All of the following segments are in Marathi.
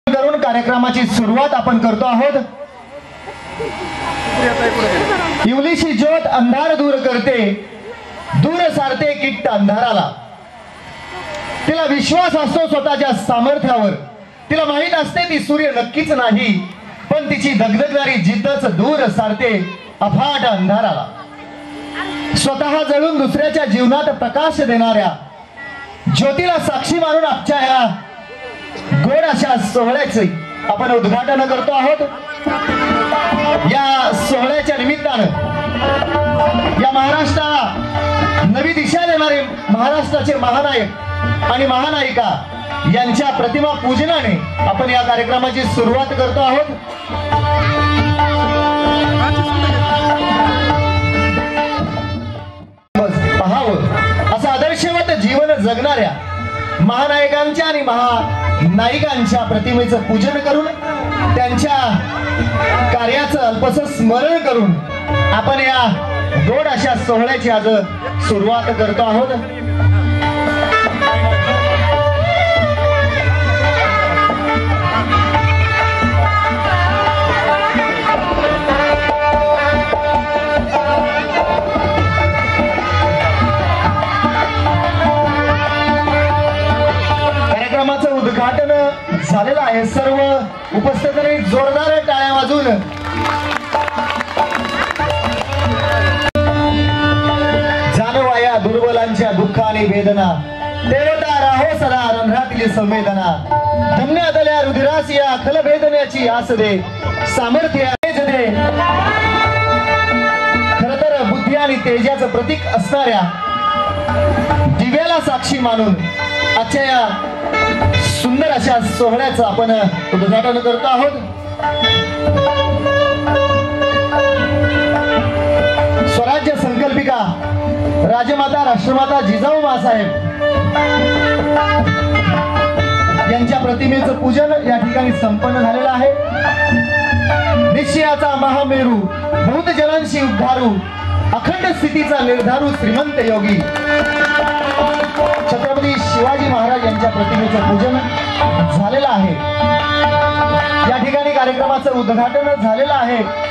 करून कार्यक्रमाची सुरुवात आपण करतो आहोत। इवलीशी ज्योत अंधार दूर करते, दूर सारते किट्ट अंधाराला। तिला विश्वास असतो स्वतःच्या सामर्थ्यावर, तिला माहित असते ती सूर्य नक्कीच नाही, पण तिची धगधगणारी जिद्दच दूर सारते अफाट अंधाराला। स्वतः जळून दुसऱ्याच्या जीवनात प्रकाश देणाऱ्या ज्योतीला साक्षी मानून आजच्या ह्या गोड अशा सोहळ्याचे आपण उद्घाटन करतो आहोत। या सोहळ्याच्या निमित्तानं या महाराष्ट्राला नवी दिशा देणारे महाराष्ट्राचे महानायक आणि महानायिका यांच्या प्रतिमा पूजनाने आपण या कार्यक्रमाची सुरुवात करतो आहोत। पहावं असं आदर्शवत जीवन जगणाऱ्या महानायकांच्या आणि महानायिकांच्या प्रतिमेचं पूजन करून त्यांच्या कार्याचं अल्पसं स्मरण करून आपण या गोड अशा सोहळ्याची आज सुरुवात करतो आहोत। कार्यक्रमाचं उद्घाटन झालेलं आहे। सर्व उपस्थितांनी जोरदार टाळ्या वाजवून जाणवाया दुर्बलांच्या दुःख आणि वेदना, देवता राहो सदा रंध्रातील संवेदना, धन्य आदल्या रुधिरास या खल वेदनेची आस दे, सामर्थ्य दे। खर तर बुद्धी आणि तेजाचं प्रतीक असणाऱ्या दिव्याला साक्षी मानून आजच्या या सुंदर अशा सोहळ्याचं आपण उद्घाटन करतो आहोत। स्वराज्य संकल्पिका राजमाता राष्ट्रमाता जिजाऊ मासाहेब यांच्या प्रतिमेचं पूजन या ठिकाणी संपन्न झालेलं आहे। निश्चयाचा महामेरू, बहुत जनांशी उद्धारू, अखंड स्थितीचा निर्धारू श्रीमंत योगी छत्रपती शिवाजी महाराज यांच्या प्रतिमेचं पूजन झालेलं आहे। या ठिकाणी कार्यक्रमाचं उद्घाटन झालेलं आहे।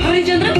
हरिचंद्र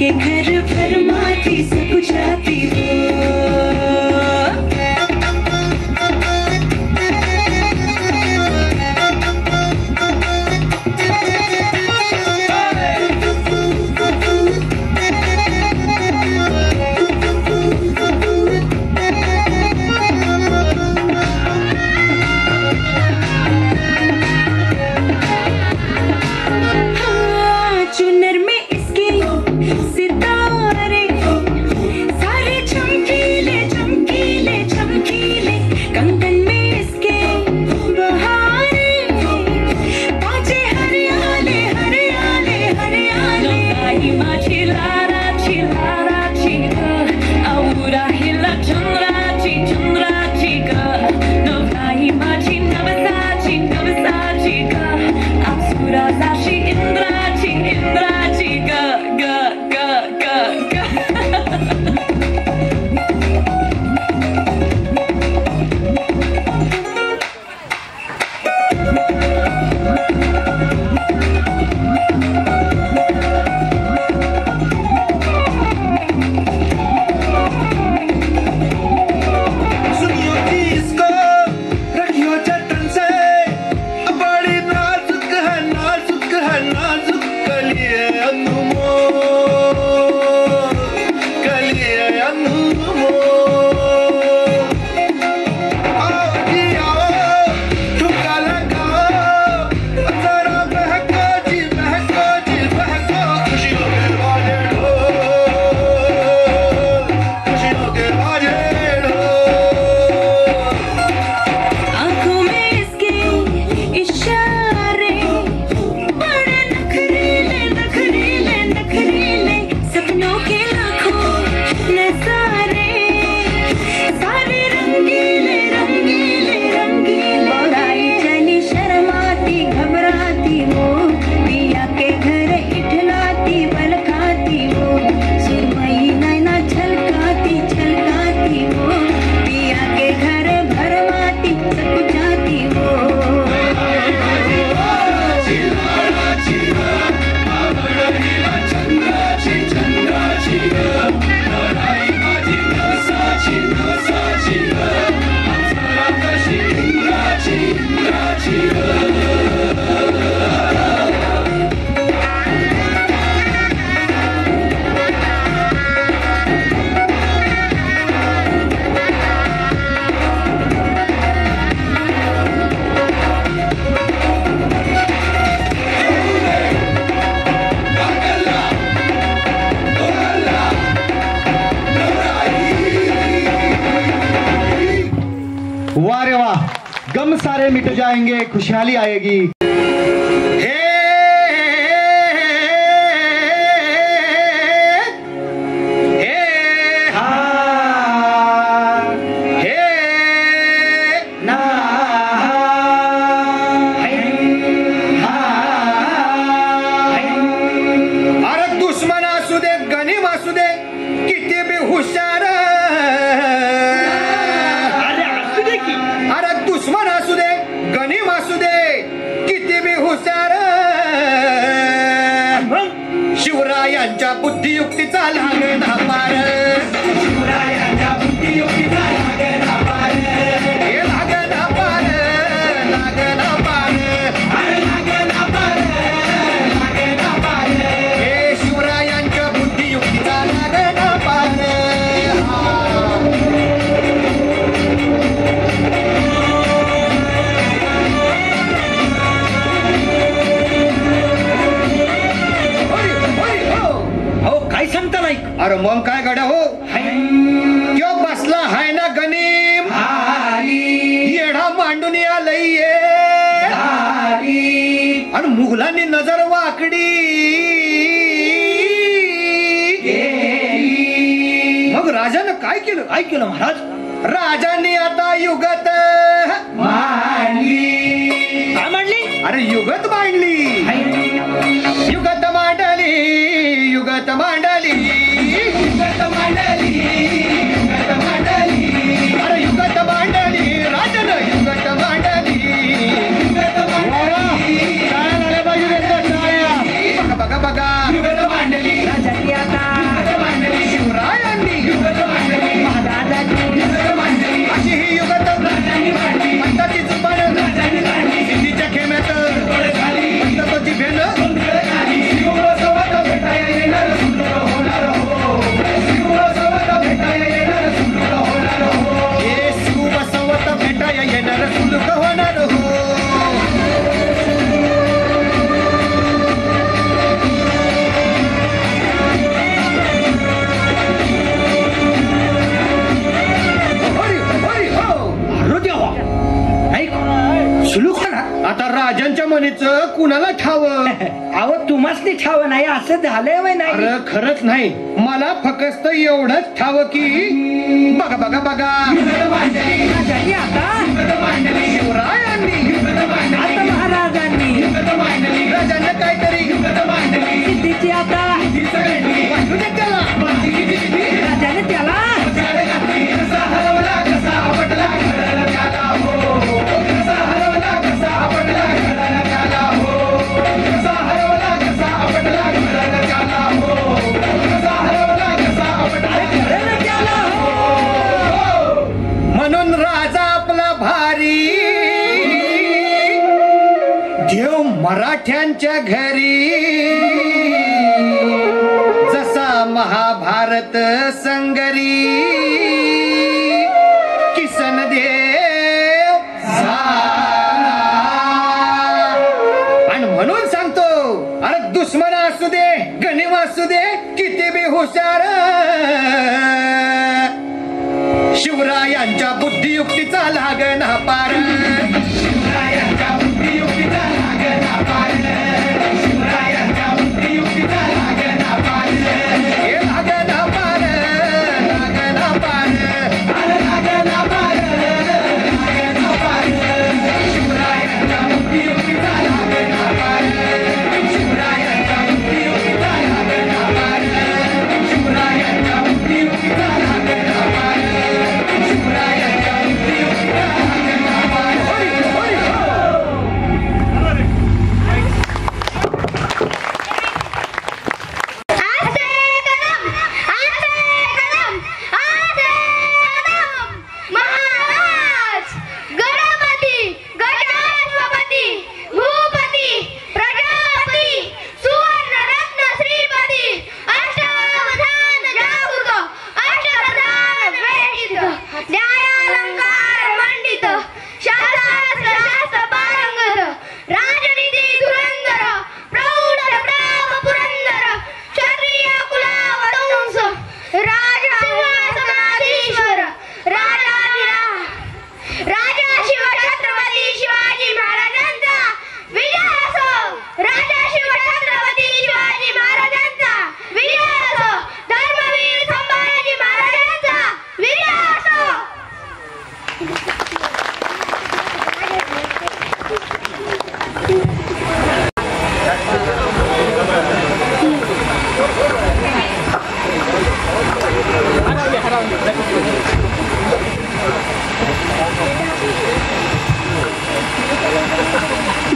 आके घर फरमाती सब कुछ आती वाह रे वाह, गम सारे मिट जाएंगे, खुशहाली आएगी। शिवरायांच्या बुद्धियुक्तीचा लागणा पार, शिवरायांच्या बुद्धियुक्तीचा लागणा पार, हे लागणा पार, लागणा पार, लागणा पार, लागणा पार, हे शिवरायांच्या बुद्धियुक्तीचा लागणा पार। अरे मग काय गड्या हो, त्यो बसला हाय ना गनीम, येडा मांडून आलंय आणि मुघलांनी नजर वाकडी, मग राजानं काय केलं? काय केलं महाराज? राजांनी आता युगत मांडली। काय मांडली? अरे युगत मांडली, युगत मांडली, युगत मांडली, युगत मांडली, युगत मांडली, अरे युगत मांडली, राजानं युगत मांडली, युगत मांडली, बघा बघा बघा, युगत मांडली, राजांनी आता कुणाला ठाव? अहो तुम्हाच नाही ठाव नाही असं झालंय वय नाही. अरे खरंच नाही, मला फक्त एवढंच ठाव की बघा बघा बघा झाली आता शिवरायांनी आता महाराजांनी राजांना काहीतरी सिद्धीची आता वाटू दे त्याला. राजाने त्याला म्हणून राजा आपला भारी देव मराठ्यांच्या घरी जसा महाभारत संगरी किसन देव झाला. आणि म्हणून सांगतो, अरे दुश्मन असू दे गणिम असू दे किती बी हुशार, शिवरायांच्या बुद्धियुक्तीचा लागना पार. शिवरायांच्या बुद्धियुक्तीचा लागना पार. शिवरायांच्या बुद्धियुक्तीचा लागना पार. हे लागना पार, लागना पार, लागना पार, लागना पार. शिवरायांच्या बुद्धियुक्तीचा लागना पार. शिवरायांच्या बुद्धियुक्तीचा लागना पार. शिवरायांच्या बुद्धियुक्तीचा लागना पार.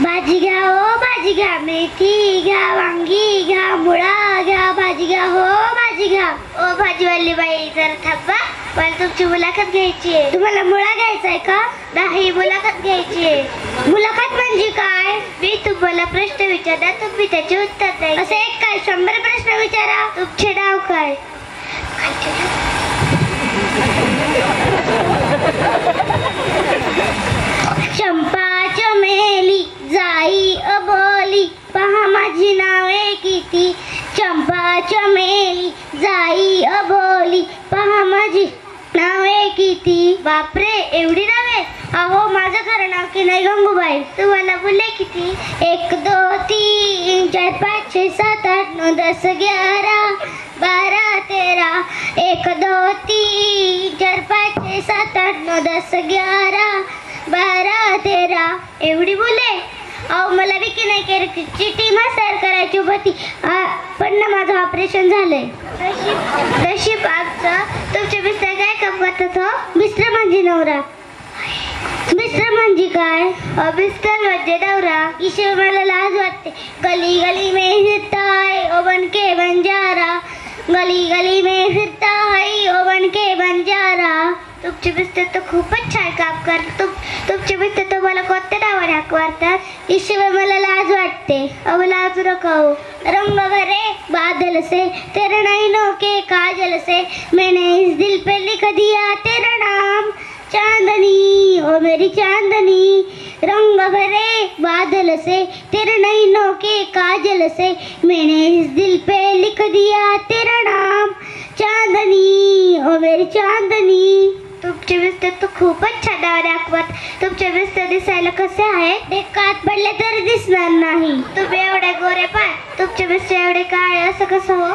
भाजी घ्या हो भाजी घ्या, मेथी घ्या, वांगी घ्या, मुळा घ्या, भाजी घ्या हो भाजी घ्या. ओ भाजीवाली बाई जरा थांबा, मला तुमची मुलाखत घ्यायची आहे. तुम्हाला मुळा घ्यायचा आहे का? नाही, मुलाखत घ्यायची आहे. मुलाखत म्हणजे काय? मी तुम्हाला प्रश्न विचारला, तुम्ही त्याचे उत्तर द्या. असं एक काय 100 प्रश्न विचारा. तुमचे नाव काय? चंपा चमेली जाई अबोली, पहा माझी नावे किती. चंपा चमेली जाई अबोली, पहा माझी नावे किती. बापरे, एवढी नावे? अहो माझं खरं नाव की नाही गंगूबाई. तुम्हाला बोलले किती? 1 2 3 4 5 6 7 8 9 10 11 12 13. 1 2 3 4 5 6 7 8 9 10 11 12 13. एवढी बोले? अहो मला विकी नाही केरची टीम तयार करायची होती, पण ना माझं ऑपरेशन झालंय. नशीब आमचं. तुमचे मिस्टर काय काम करतात हो? मिस्टर म्हणजे नवरा. मिस्टर म्हणजे काय? मिस्टर म्हणजे नवरा. ईश्वर मला लाज वाटते. गली गली में फिरता है ओ बन के बंजारा, गली गली में फिरता है ओ बन के बंजारा. तुमचे मिस्टर तर खूपच छान काम करतात. तुमचे मिस्टर तुम्हाला कोणत्या नावाने हाक मारतात? ईश्वर मला लाज वाटते. अब लाज नको. रंग भरे बादल से तेरे नैनों के काजल से, मैंने इस दिल पे लिख दिया तेरा नाम. चांदनी ओ मेरी चांदनी, रंग भरे बादल से तेरे नैनों के काजल से, मैंने इस दिल पे लिख दिया तेरा नाम. चांदनी ओ मेरी चांदनी. तुमचे तर तू खूपच छान दाखवत. तुमचे मिस्टर दिसायला कसे आहेत? कात पडले तरी दिसणार नाही. तुम्ही एवढे गोरे पाय, तुमचे मिस्टर एवढे काळे, असं कसं हो?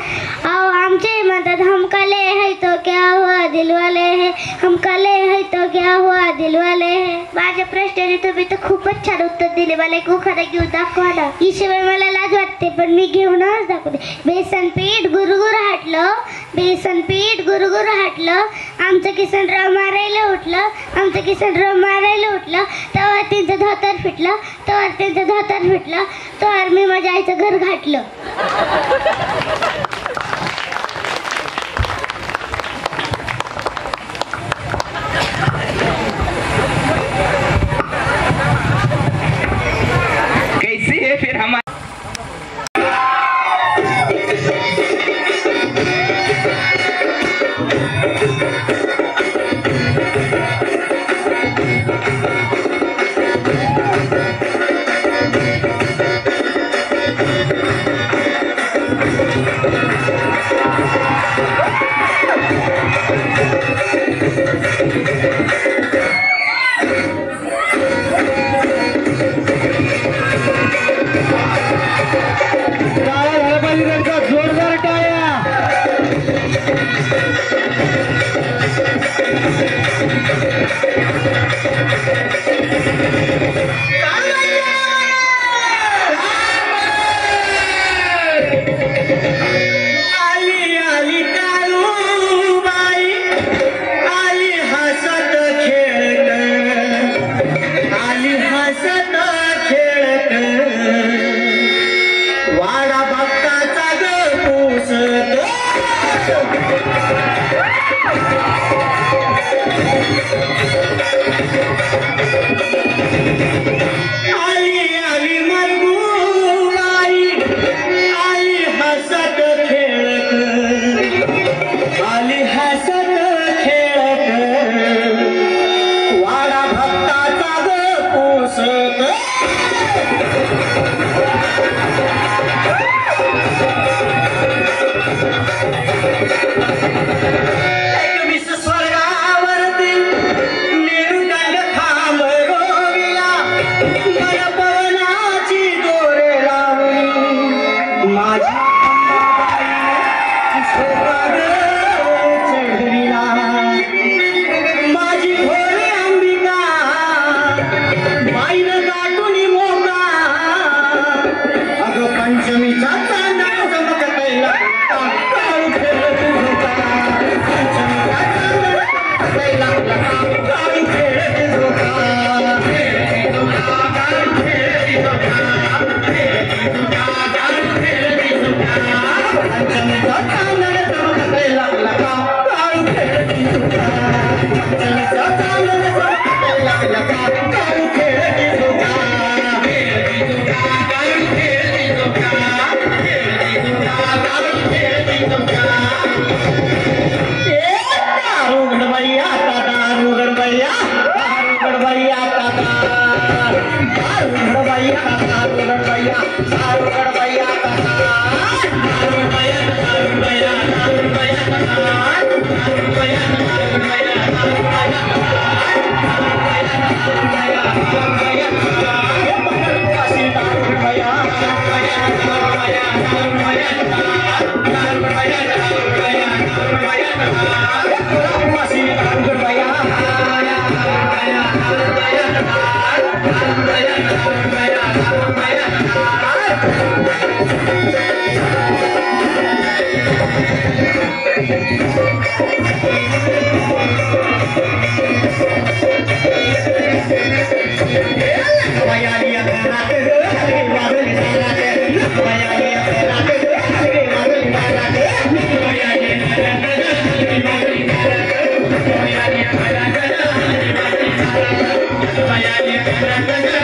अहो आमचे म्हणतात हम काले है तो क्या हुआ दिलवाले है, हम काले है तो क्या हुआ दिलवाले है. माझ्या प्रश्नाने तुम्ही तर खूपच छान उत्तर दिले. मला एक उखाणा घेऊन दाखवा ना. ही शिवाय मला लाज वाटते पण मी घेऊनच दाखवते. बेसन पीठ गुरगुर हाटलं, बेसन पीठ गुरगुर हाटलं, आमचं किसनराव मारायला उठलं, आमचं किसनराव मारायला उठलं, तेव्हा त्यांचं धोतर फिटलं, तेव्हा त्यांचं धोतर फिटलं, तेव्हा मी माझ्या आईचं घर घातलं. कैसी है फिर हमारी जोरदार टाळ्या. आली आली काळूबाई, आली हसत खेळत, आली हसत खेळत, वाडा भक्ताचा ग पुसत. आली आली मरगुबाई, आली हसत खेळत, आली हसत खेळत, वाडा भक्ताचा ग पुसत. एकवीस स्वर्गावरती मेरुदंड खांब रोविला, मन पवनाची दोरे लावली, माझी अंबाबाई स्वर्गात चढविला, माझी भोळे अंबिका बाईनं गाठून मोका. अगं पंचमीचा चांदणा चमकतयला, काळू खेळत झोका. पंचमीचा चांदणा चमकतयला, काळू खेळत झोका. काळू खेळत झोका, काळू खेळत झोका. पंचमीचा चांदणा चमकतयला, काळू खेळत झोका. पंचमीचा चांदणा चमकतयला, काळू खेळत झोका. काळू खेळत झोका, काळू खेळत झोका. दारू गडबई आता, दारू गडबई आता, दारू गडबई आता, दारू गडबई आता, दारू गडबई आता, दारू गडबई आता, दारू गडबई आता, दारू गडबई आता, दारू गडबई आता, दारू गडबई आता, दारू गडबई आता, दारू गडबई आता, दारू गडबई आता, दारू गडबई आता. पाशी दारू गडबई आता, दारू गडबई आता, दारू गडबई आता, दारू गडबई आता, दारू गडबई आता, दारू गडबई आता, दारू गडबई आता. पाशी दारू गडबई आता, दारू गडबई आता, दारू गडबई आता, दारू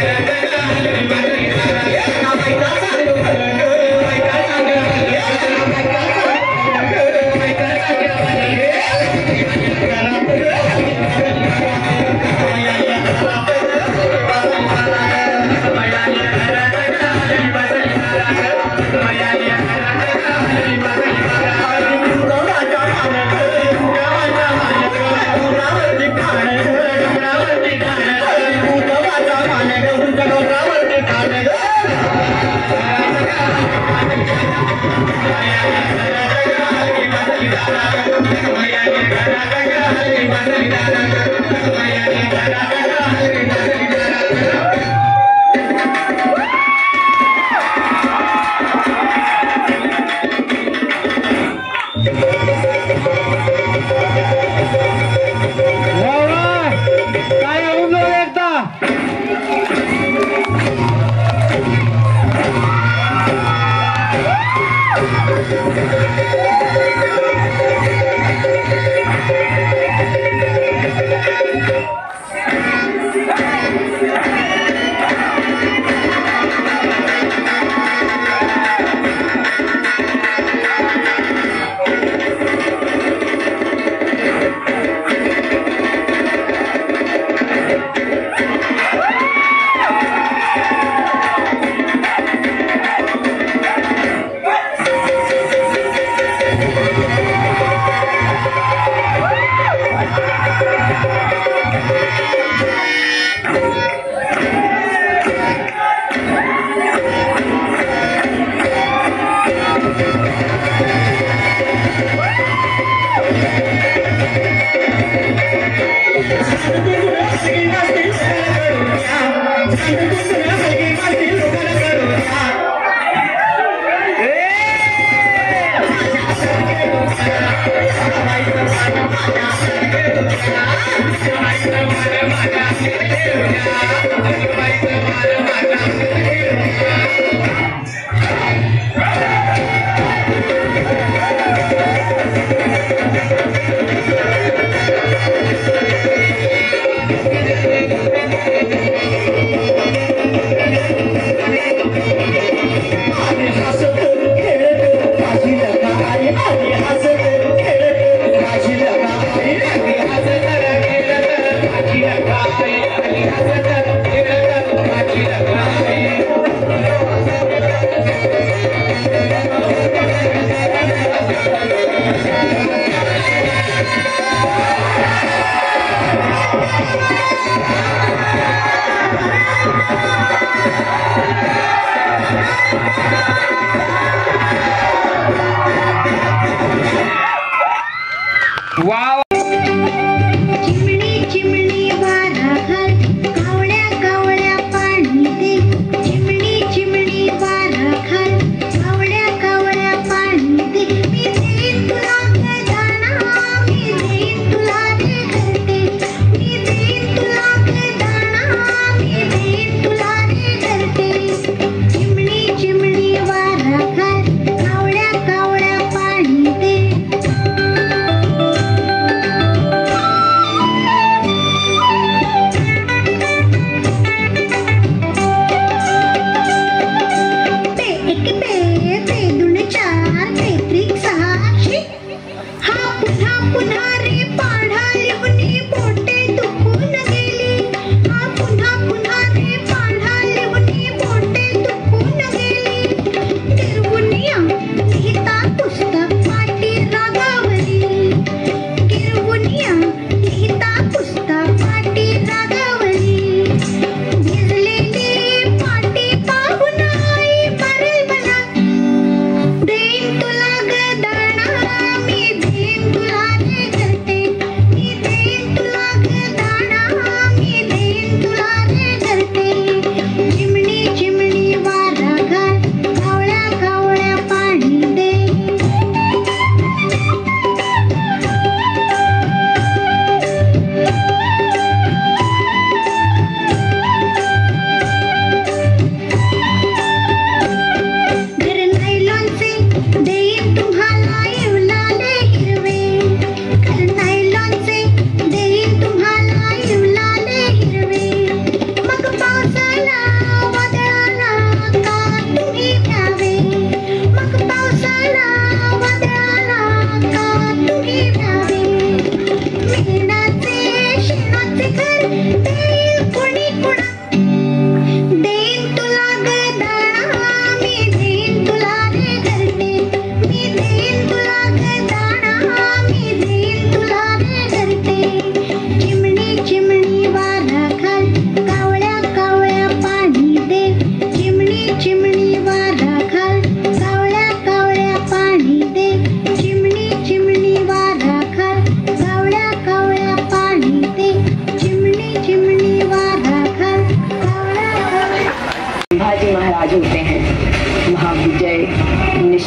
गडबई आता, दारू गडबई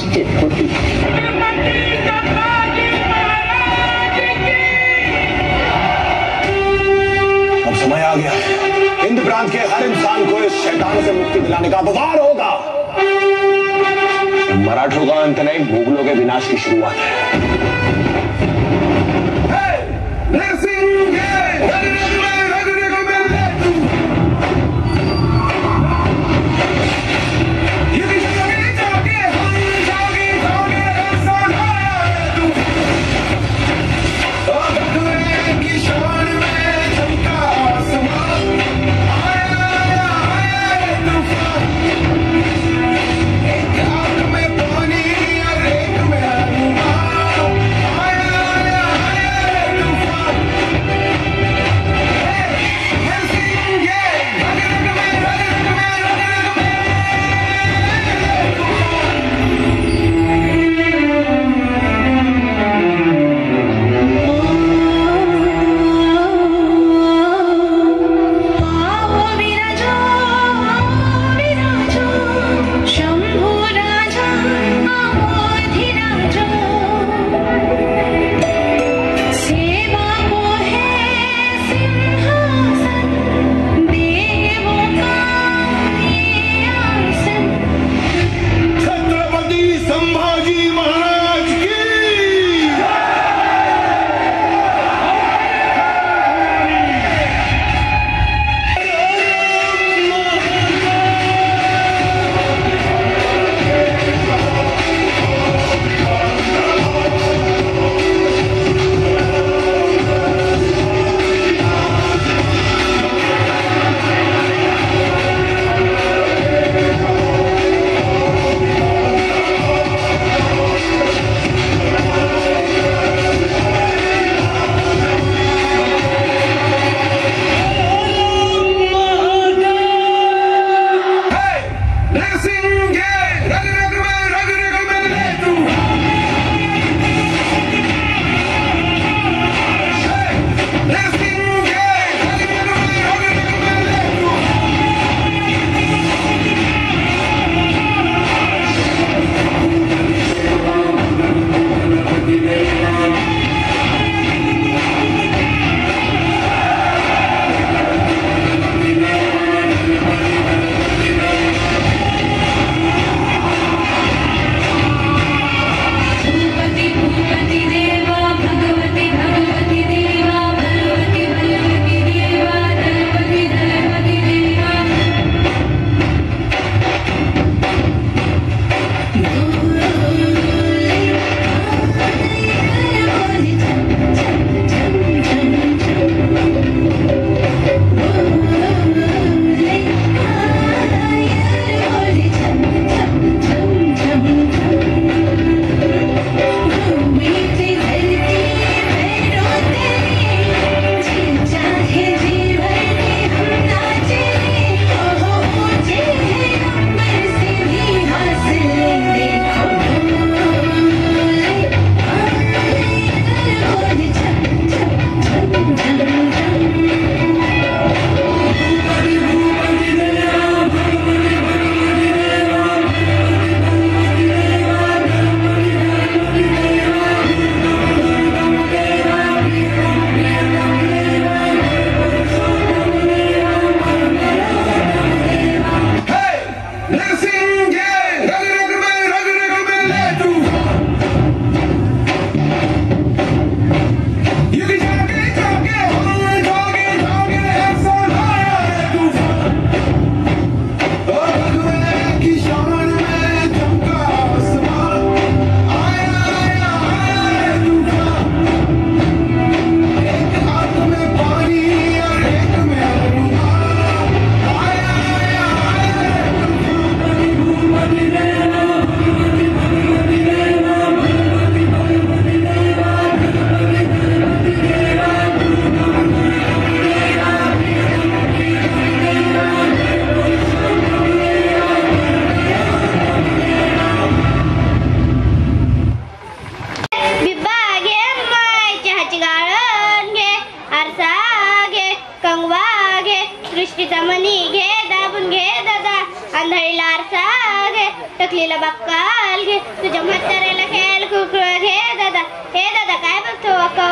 निश्चित होती है। अब समय आ गया है, इंद्र प्रांत के हर इंसान को इस शैतान से मुक्ति दिलाने का वार होगा। मराठों का अंत नहीं, मुगलों के विनाश की शुरुआत है।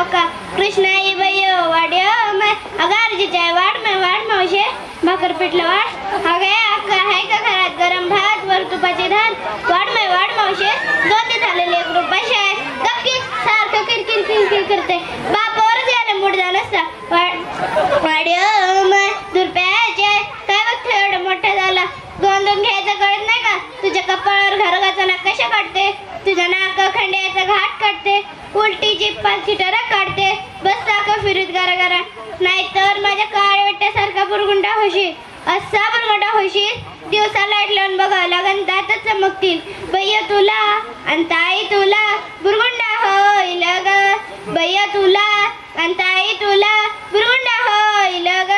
का कृष्णाई बयो वाड्य माय अगारजीच्या वाढ मावशे भाकर पिठलं वाढ अगे अक्का आहे का घरात गरम भात वर तुपाची धार वाढ मावशे 2 दिन झालेले 1 रुपये आहे गपकी सारखं किरकिर करते बापावरच गेले मुडदा नसता वाड्य माय दुर्प्याचे काय बघते एवढं मोठा झाला 2 घ्यायचं कळत नाही का तुझ्या कपाळावर घरगाचा नकाशा काढते तुझ्या नाक खंड्याचा घाट काढते उलटीची पालची टरक काढते बस सारखं फिरत गारा नाहीतर माझ्या काळवट्यासारखा बुरगुंडा होशील असा बुरगुंडा होशील दिवसा लाईट लावून बघावं लागन दातच चमकतील बय्य तुला आणि ताई तुला बुरगुंडा होईल ग बय्य तुला आणि ताई तुला बुरगुंडा होईल ग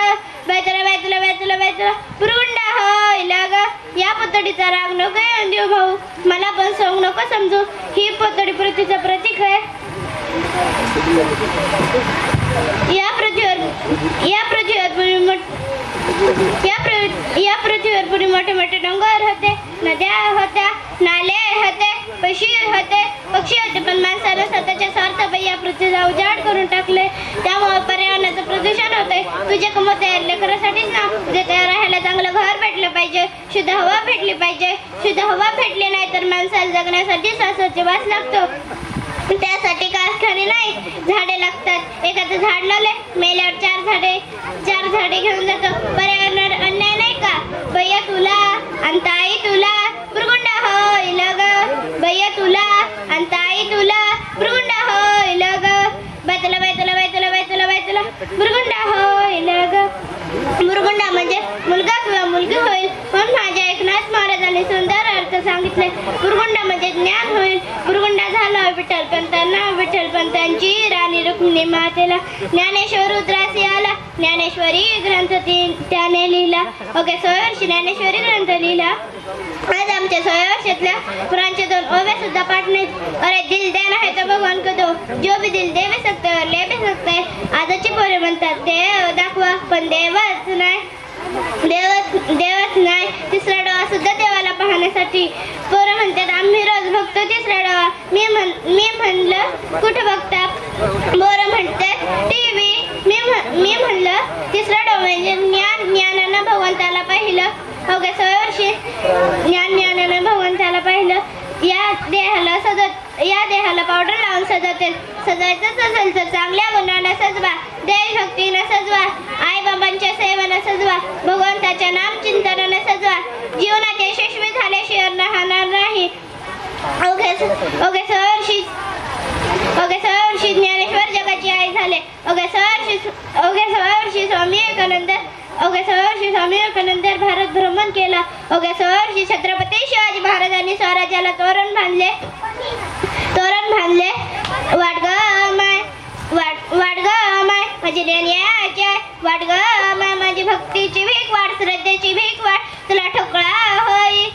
बैतला बुरगुंडा होईल ग या पतडीचा राग नको येऊन देऊ भाऊ मला पण सांगू नको समजू ही पतडी पृथ्वीचं प्रतीक आहे या पृथ्वीवर पुढे मोठे डोंगर होते नद्या होत्या नाले होते पक्षी होते पण माणसाने स्वतःच्या स्वार्थापायी या पृथ्वीचा उजाड करून टाकले त्यामुळे पर्यावरणाचं प्रदूषण होतंय तुझे कमो तयार लेकरासाठीच ना तुझे तयार राहायला चांगलं घर भेटलं पाहिजे शुद्ध हवा भेटली पाहिजे शुद्ध हवा भेटली नाही तर माणसाला जगण्यासाठी श्वासाची वास लागतो त्यासाठी कारखाने नाही झाडे लागतात एखादं झाड लावले मेल्यावर 4 झाडे घेऊन जातो पर्यावरणावर अन्याय नाही का बय्या तुला आणि ताई तुला बुरगुंडा होईल ग बय्या तुला आणि ताई तुला बुरगुंडा होईल ग बैतला बुरगुंडा होईल ग बुरगुंडा म्हणजे मुलगा किंवा मुलगी होईल पण माझ्या एकनाथ महाराजांनी सुंदर अर्थ सांगितले बुरगुंडा म्हणजे ज्ञान होईल बुरगुंडा झाला विठ्ठलपंतांची राणी रुक्मिणी मातेला ज्ञानेश्वर रुद्रासी आला ज्ञानेश्वरी ग्रंथ त्याने लिहिला ओके 100 वर्षी ज्ञानेश्वरी ग्रंथ लिहिला आज आमच्या 100 वर्षातल्या पुराणचे 2 ओव्या सुद्धा पाठ नाहीत अरे दिल देना है तो भगवान को दो जो भी दिल दे भी सकते और ले भी सकते आजची पोरे म्हणतात देव दाखवा पण देवच नाही तिसरा डोळा सुद्धा देवाला पाहण्यासाठी पोरं म्हणतात आम्ही रोज बघतो तिसरा डोळा मी म्हणलं कुठं बघता पोरं म्हणतात टीव्ही मी म्हणलं तिसरा डोळा म्हणजे ज्ञानानं भगवंताला पाहिलं अवघ्या 100 वर्षी ज्ञानानं भगवंताला पाहिलं या देहाला पावडर लावून सजायचंच असेल तर चांगल्या गुणानं सजवा देशभक्तीनं सजवा आई बाबांच्या सेवेनं सजवा भगवंताच्या नाम चिंतनानं सजवा जीवनात यशस्वी झाल्याशिवाय राहणार नाही अवघ्या 100 वर्षी ज्ञानेश्वर जगाची आई झाले अवघ्या 100 वर्षी स्वामी विवेकानंद भारत भ्रमण केला अवघ्या 100 वर्षी छत्रपती शिवाजी महाराजांनी स्वराज्याला तोरण बांधले वाडग माय माझी ज्ञानाची वाडग माय माझी भक्तीची भीक वाढ श्रद्धेची भीक वाढ तुला ठोकळा होई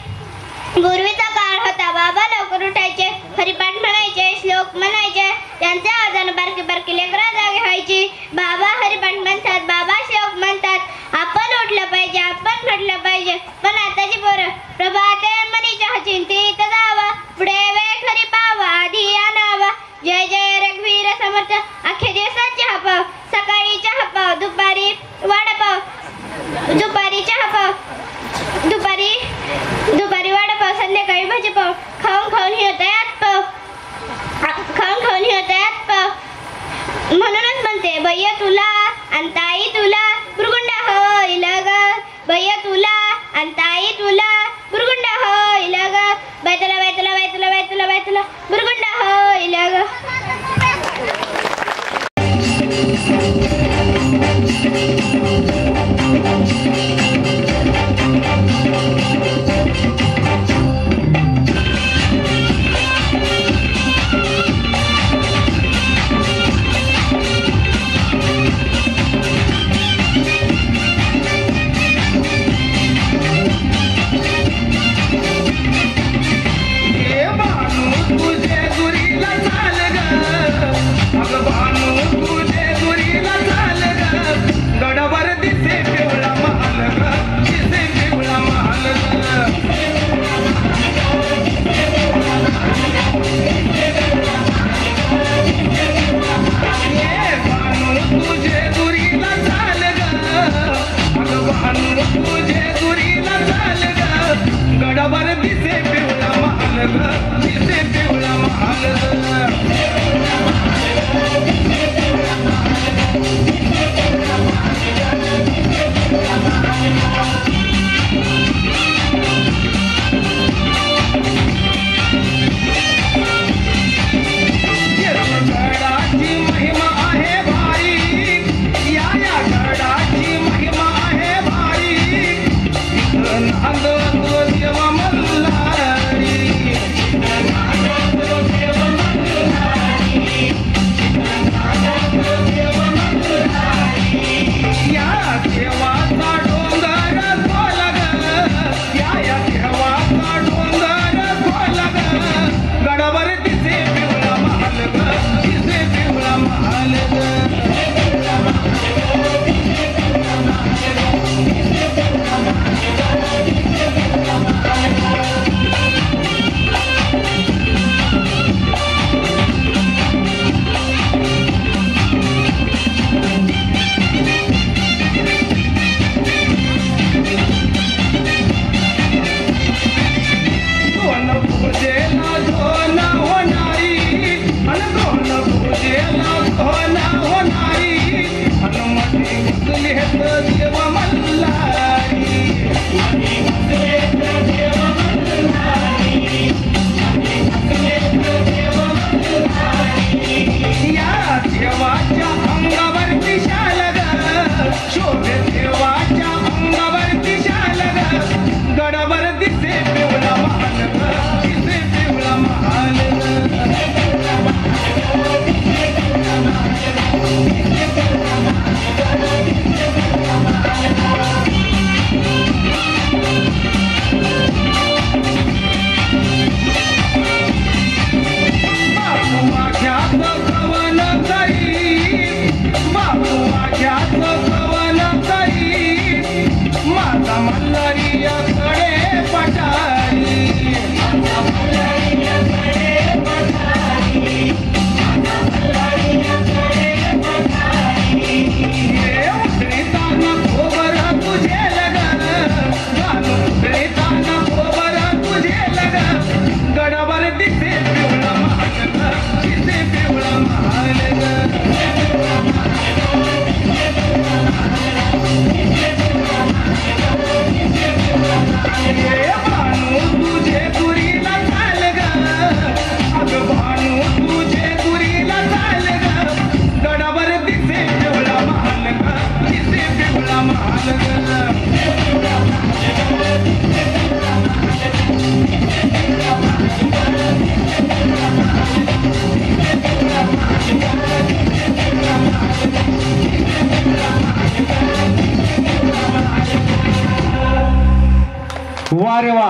पूर्वीचा काळ होता बाबा लवकर उठायचे हरिपाठ म्हणायचे श्लोक म्हणायचे त्यांच्या आवाजाने बारकी लेकरा जागे व्हायची बाबा हरिपाठ म्हणतात बाबा श्लोक म्हणतात आपण उठलं पाहिजे आपण घडलं पाहिजे पण आताची पोरं प्रभाते मनीच्या चिंतित जावा पुढे वेळ वा रे वा.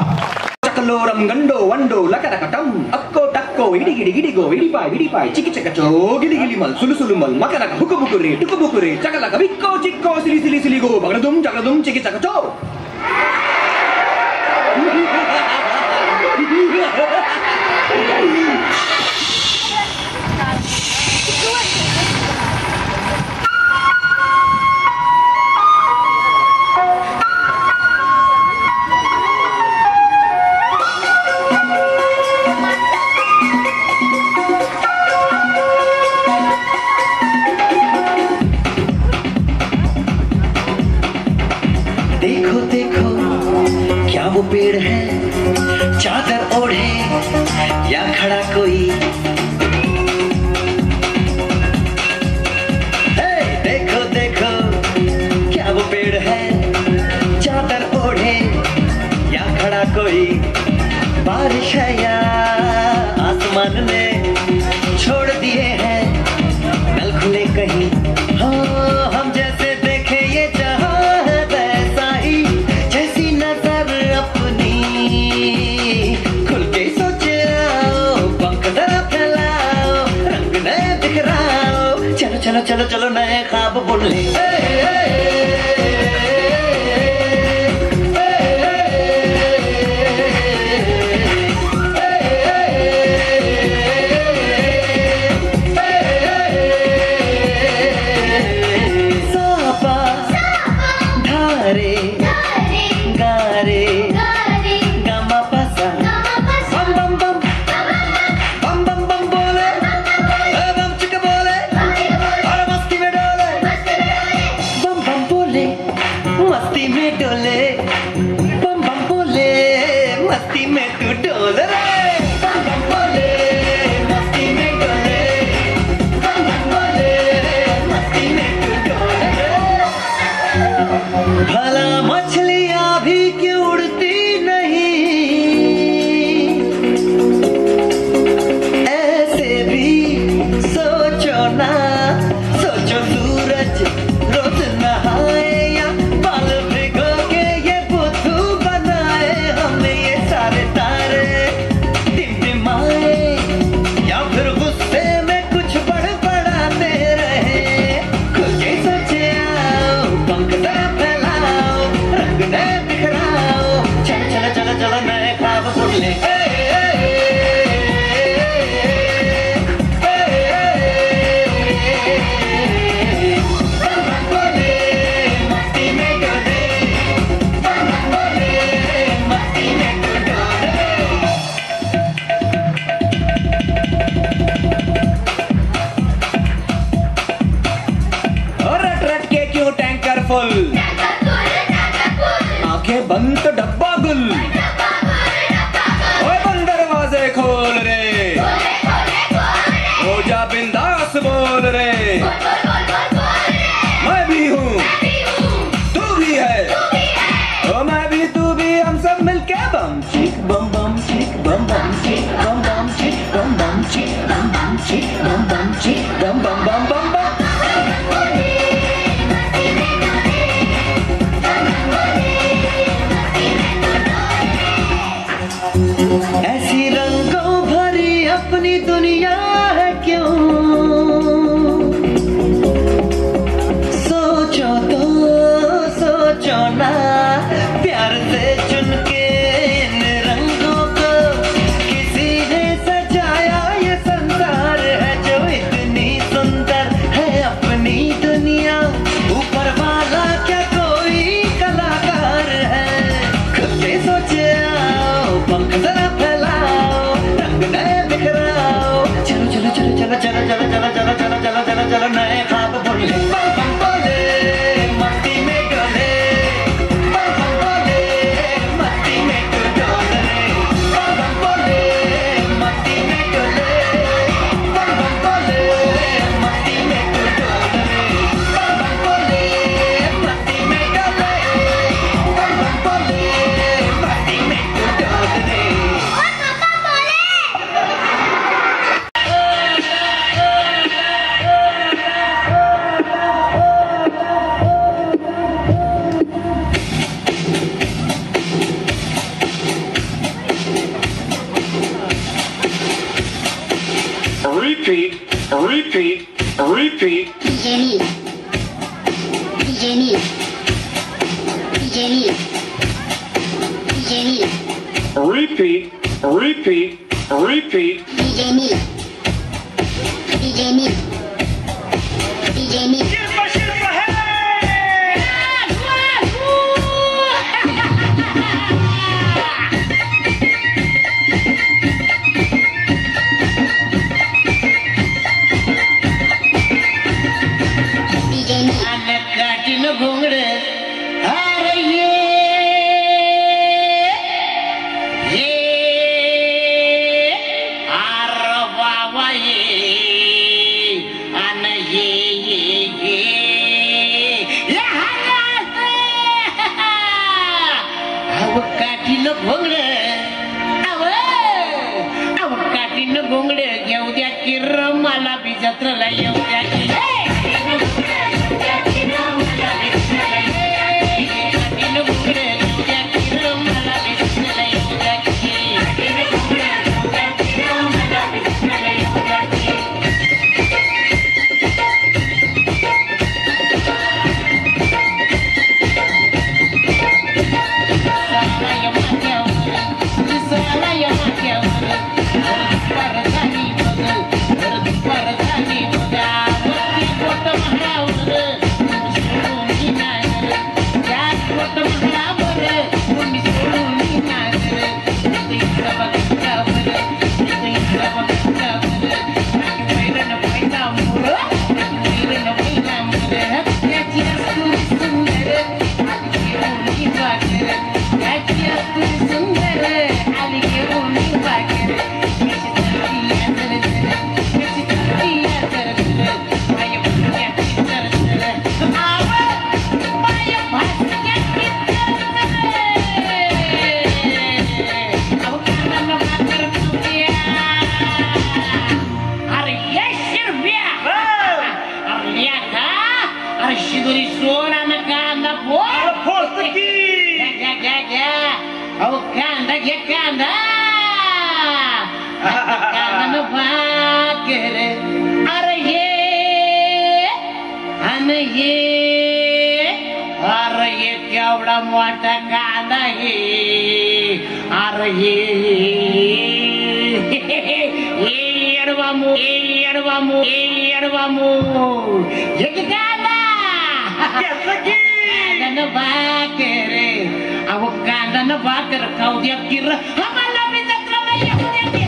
चकलोरम गंडो वंडो लकरकटम अक्को टक्को इडी गिडी गिडी गो इडी पाय चिकी चकचो गिली गिली मल सुलु सुलु मल मकरक बुकु बुकु रे टुकु बुकु रे चकलक बिक्को चिक्को सिली सिली सिली गो बगड़दुम चकड़दुम चिकी चकचो. देखो देखो क्या वो पेड़ है, चादर ओढ़े या खड़ा कोई. हे देखो देखो क्या वो पेड़ है, चादर ओढ़े या खड़ा कोई. बारिश है या आसमान ने छोड़ दिए हैं नल खुले कहीं. हाँ हम जैसे देखे ये जहां है वैसा ही, जैसी नजर अपनी खुल के सोचे आओ, पंख जरा फैलाओ, रंग नए बिखराओ. चलो चलो चलो चलो नए ख्वाब बुन ले. मस्ती में डोले बम बम बोले, मस्ती में तू डोल रे. बम बम बोले मस्ती में डोले, बम बम बोले मस्ती में तू डोल रे. भला मछलियां भी क्यों उड़ती नहीं, ऐसे भी सोचो ना. सोचो सूरज रोज नहाए या बाल भिगो के ये बुद्धू बनाए. हमें ये सारे तारे टिमटिमाए या फिर गुस्से में कुछ बड़बड़ाते रहे. खुद के सोचे आओ, पंख जरा फैलाओ, रंग नए बिखराओ. चलो चलो चलो चलो नए ख्वाब बुन ले. आंखें बंद तो डब्बा गुल. ओए बंद दरवाजे खोल रे, हो जा बिंदास बोल रे. मैं भी हूँ तू भी है, ओ मैं भी तू भी, हम सब मिलके बम चिक बम बम चिक बम बम चिक बम बम चिक बम बम चिक बम बम चिक बम बम चिक बम बम बम बम बम. ऐसी रंगों भरी अपनी दुनिया है क्यों, सोचो तो सोचो ना. प्यार से चुन के इन रंगों को किसी ने सजाया. ये संसार है जो इतनी सुंदर है अपनी दुनिया. ऊपर वाला क्या कोई कलाकार है. खुद के सोचे आओ, पंख जरा फैलाओ, रंग नए बिखराओ. चलो चलो चलो चलो चलो चलो चलो चलो चलो चलो चलो चलो नए ख्वाब बुन ले. बम बम बोले मस्ती में डोले, बम बम बोले मस्ती में तू डोल रे. बम बम बोले मस्ती में डोले, बम बम बोले मस्ती में तू डोल रे. बम बम बोले मस्ती में डोले, बम बम बोले मस्ती में तू डोल रे. और पापा बोले repeat, repeat, repeat. Jenny. Jenny. Jenny. Jenny. Repeat, repeat, repeat. Jenny. Jenny. Jenny. Shilpa, shilpa, hey! काटीन घोंगड अरे ये आर बाबा ये अन ये अव काटीन घोंगड अव काटीन घोंगड घेऊ द्या किर मला बी जत्रेला येऊ द्या की केवढा मोठा कांदा हे अरे येडवामू एक कांदा कांदा भाकर अहो कांदा भाकर खाऊ द्या किर आम्हाला बी जत्रेला येऊ द्या की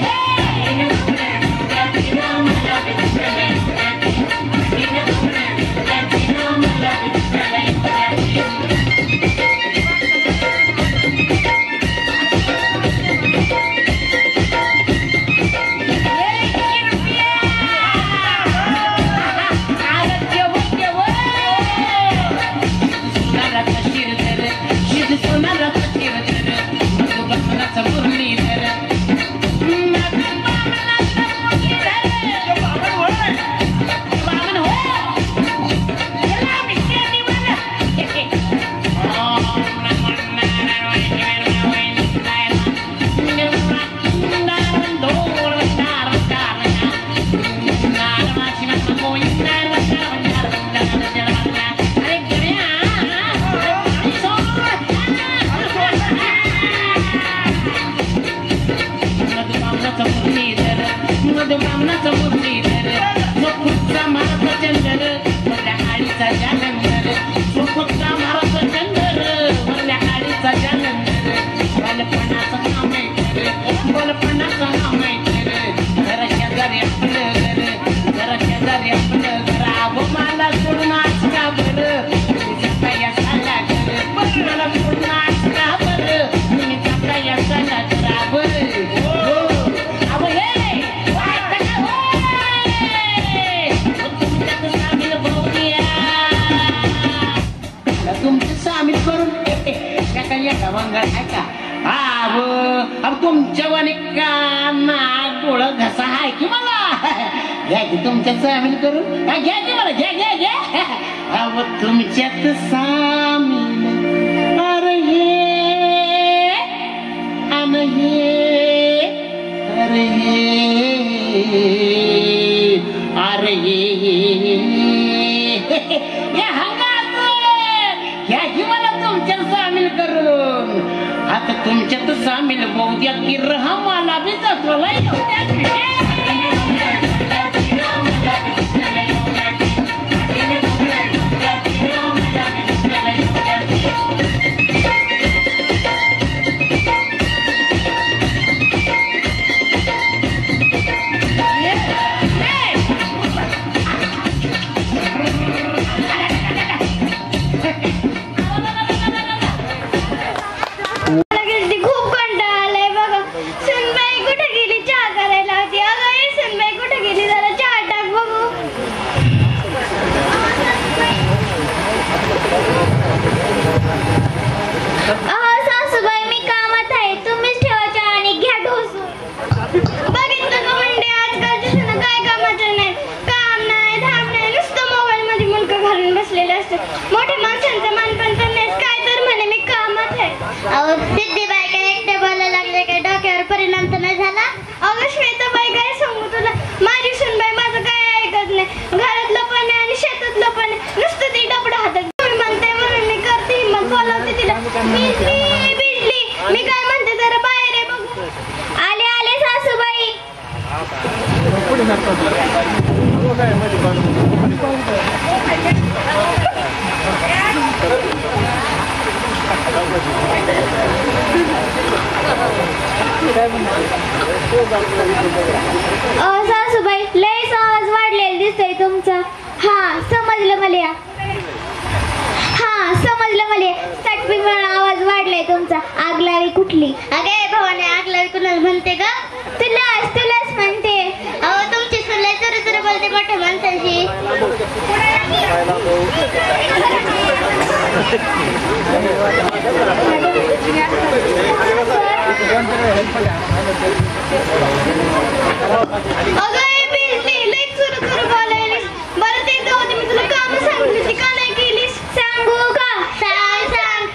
तुमच्या वाणी काना गोळ घसा आहे की मला घ्या की तुमच्या सामील करून घ्या की मला घ्या घ्या घ्या अव तुमच्यात सामील अरे हे अन हे अरे हे तुमच्यात सामील होऊ द्या की रहा मला बी दाखवला खूप कंटाळा आलाय बघा. सुनबाई कुठे गेली चहा करायला होती. अगं ये सुनबाई कुठे गेली, जरा चहा टाक बघू. सासूबाई मी कामात आहे, तुम्हीच ठेवा चहा आणि घ्या ढोसून. बघितलं का म्हणजे आजकालची सुना काय कामाचं नाही, काम नाही धाम नाही, नुसतं मोबाईल मध्ये मुलगा घालून बसलेले असते. मोठ्या माणसांचं मान पण नाही, काय तर म्हणे मी कामात आहे. अहो सिद्धीबाई काय एकटे बोलायला लागले, काय डोक्यावर परिणाम तर नाही झाला. अगं श्वेताबाई काय सांगू तुला, माझी सुनबाई माझं काय ऐकत नाही. घरातलं पण आहे आणि शेतातलं पण आहे, नुसतं ती डबडं हातात तुम्ही म्हणते म्हणून मी करते हिम्मत, बोलावते तिला. बिजली मी काय म्हणते जरा बाहेर आहे बघू. आले आले सासूबाई. सासूबाई लयच आवाज वाढलेला दिसतोय तुमचा. हा समजलं मला, हा समजलं मला. चटपट आवाज वाढलाय तुमचा. आग लावी कुठली? अगे भावाने आग लावी कुणाला म्हणते का? तुलाच म्हणते. अहो तुमची सुनलाय चुरू बोलते मोठ्या माणसांशी. अगं बिजली लई चुरू बोलायलीस. बरं ते जाऊ दे, मी तुला काम सांगितली होती का नाही केलीस? सांगू का? सांग.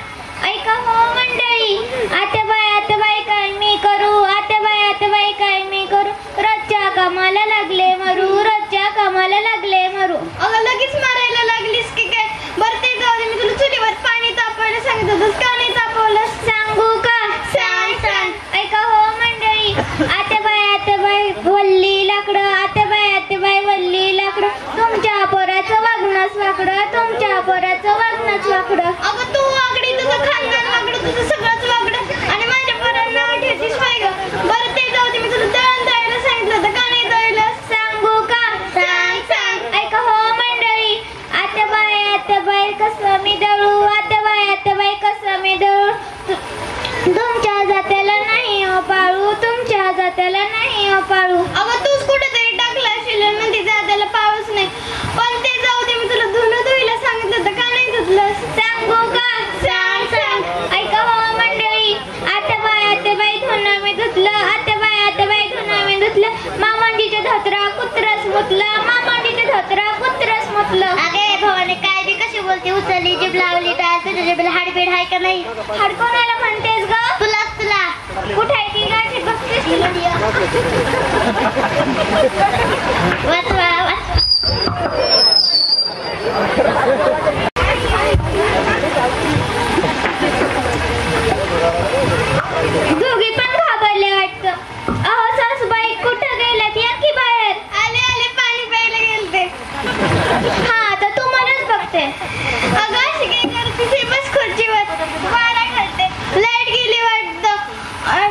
ऐका हो मंडळी, आत्याबाई काय मी करू, आत्याबाई काय मी करू. रोजच्या कामाला लागले मरू, रोजच्या कामाला लागले मरू. अगं लगेच मारायला लागलीस की काय? बरं ते जाऊ दे, मी तुला चुलीवर पाणी तापवायला सांगितलं होतं का नाही तापवलं? सांगू का? सांग. ऐका हो मंडळी, आत्याबाई वल्ली लाकडं, आत्याबाई वल्ली लाकडं. तुमच्या पोराचं वागणंच वाकडं, तुमच्या पोराचं वागणंच वाकडं. अगं तू वागडी, तुझं खानदान वाकडं, तुझं सगळंच वाकडं आणि माझ्या पोरांना ठेचीस पाय गं. बरं ते जाऊ दे, मी तुला दळण दळायला सांगितलं होतं का नाही दळलं? सांगू का? सांग. ऐका हो मंडळी, आत्याबाई कसं मी दळू, आत्याबाई कसं मी दळू. तुमच्या जात्याला नाही हो पाळू, तुमच्या जात्याला नाही हो पाळू. अगं तूच कुठेतरी टाकला असेल म्हणजे जात्याला पाळूच नाही. पण ते जाऊ दे, मी तुला धुणं धुईला सांगितलं होतं का नाही धुतलं? सांगू का? सांग. ऐका हो मंडळी, आत्याबाई धुणं मी धुतलं, आत्याबाई धुणं मी धुतलं. मामांडीच्या धोतरा कुत्रस मुतलं, मामांडीच्या धोतरा कुत्रस मुतलं. अगे भावाने काय बी कशी बोलते, उचलली जीभ लावली तर तुझ्या जीभला हाडबीड आहे का नाही? हाड कोणाला म्हणतेस ग? तुला कुठे आहे ती गाठी बघतेस तुला? दोघी पण घाबरले वाटतं. अहो सासूबाई कुठं गेल्यात, या की बाहेर. आले पाणी प्यायला गेलते. हा तर तू मलाच बघते. अगं अशी काय करते, बस खुर्चीवर वारा घालते. लाईट गेली वाटतं,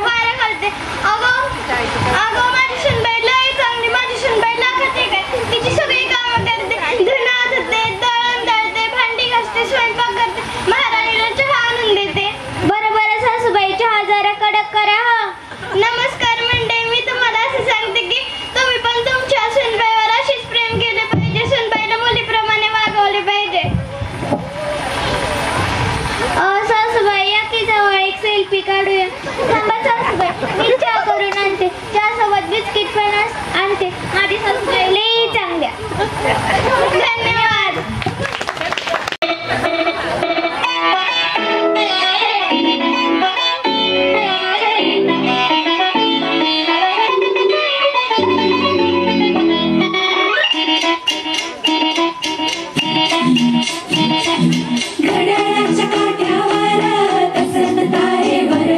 वारा घालते. अगं माझी सुनबाई लय चांगली, माझी सुनबाई लाखाते काय, तिची सगळी कामं करते. धुणं धुते, दळण दळते, भांडी घासते, स्वयंपाक करते, महाराणीला चहा आणून देते. बरं सासूबाई चहा जरा कडक करा. नमस्कार मंडळी, मी तुम्हाला असं सांगते की तुम्ही पण तुमच्या सुनबाईवर अशीच प्रेम केले पाहिजे, सुनबाईला मुलीप्रमाणे वागवले पाहिजे. सासूबाई या की जवळ एक सेल्फी काढूया. थांबा सासूबाई, मी चहा करून आणते, चहा सोबत बिस्किट पण आणते. माझी सासूबाई लई चांगल्या. धन्यवाद. घड्याळाच्या काट्यावर तसं तारेवर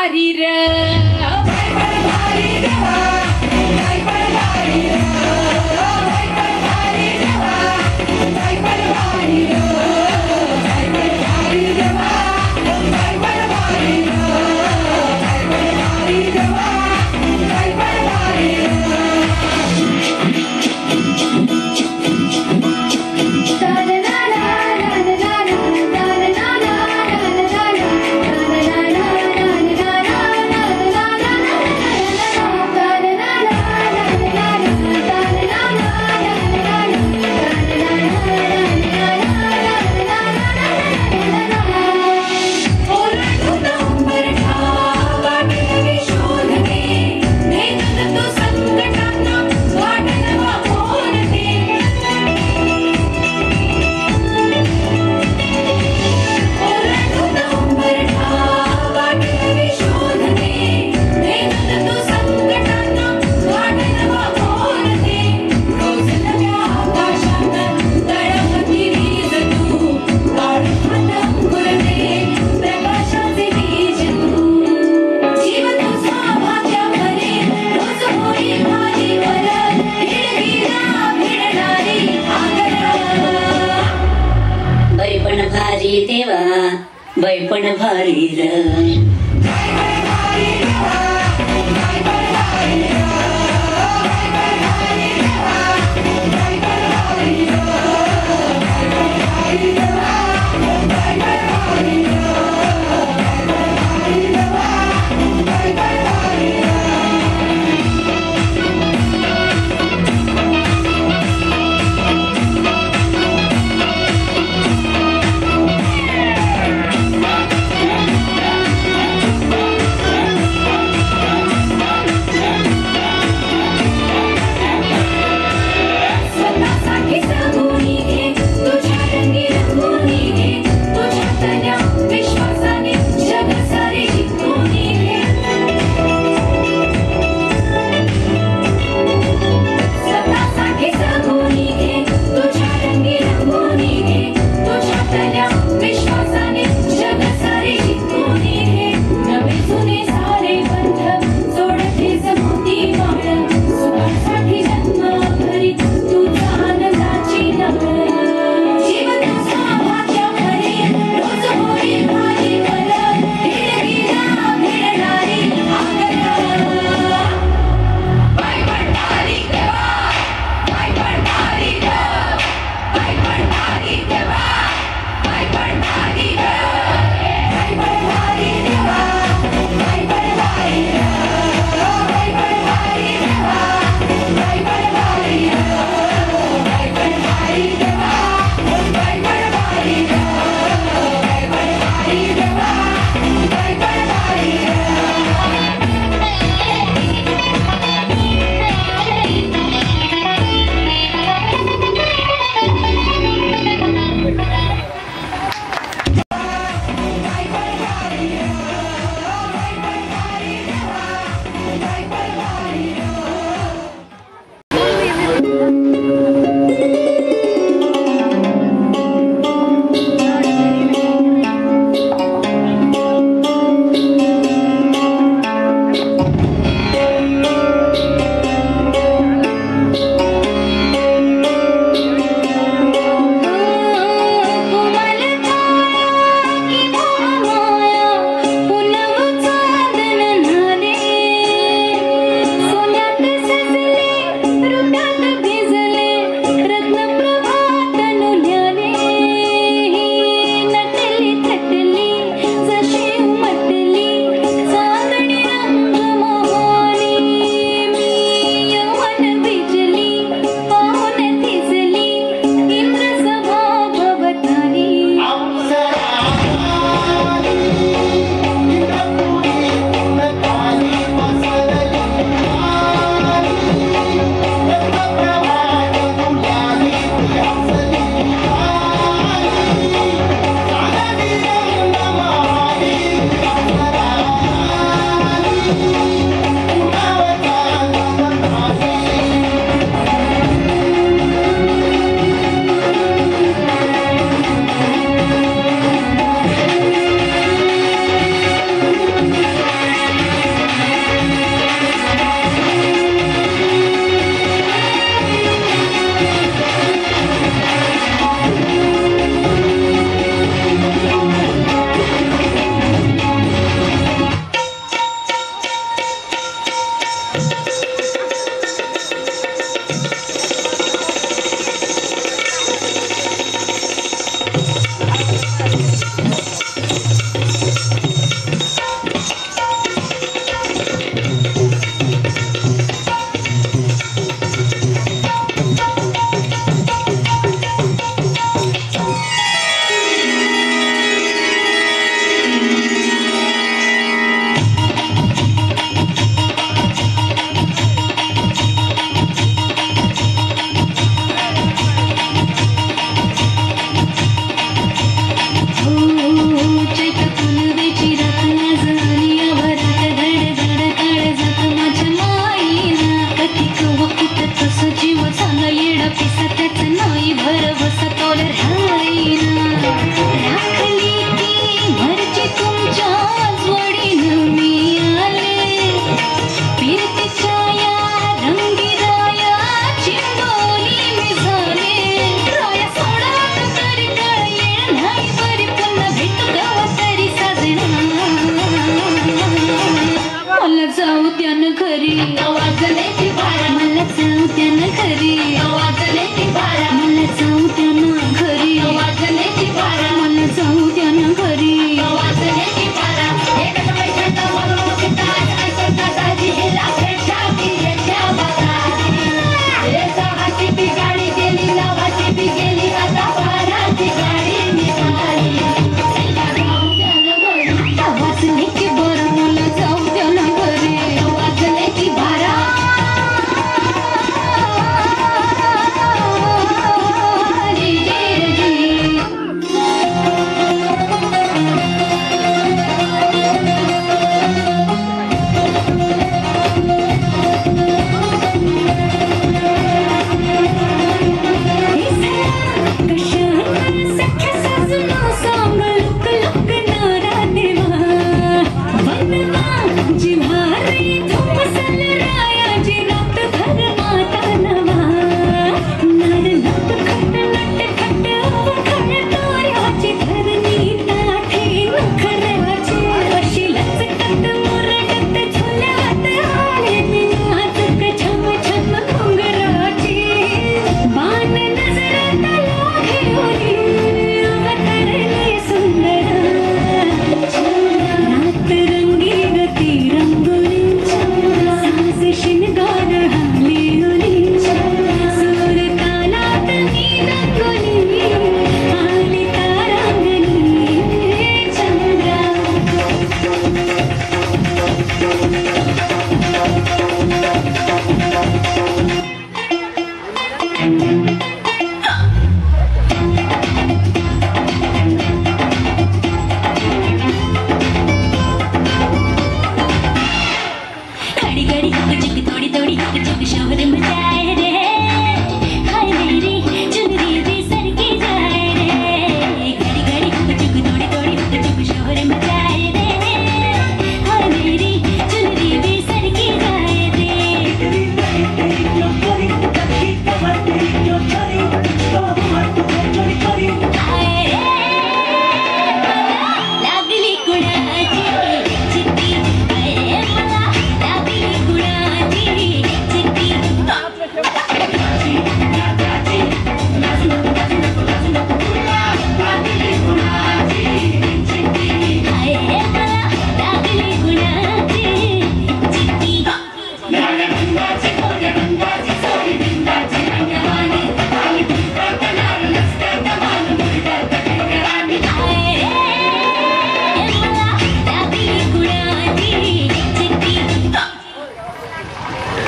भारी र बाई पण भारी देवा बाई पण भारी र बाई पण भारी देवा बाई पण भारी र बाई पण भारी देवा बाई पण भारी र बाई पण भारी देवा बाई पण भारी र बाई पण भारी र बाई पण भारी देवा बाई पण भारी र बाई पण भारी देवा बाई पण भारी र बाई पण भारी देवा बाई पण भारी र बाई पण भारी देवा बाई पण भारी र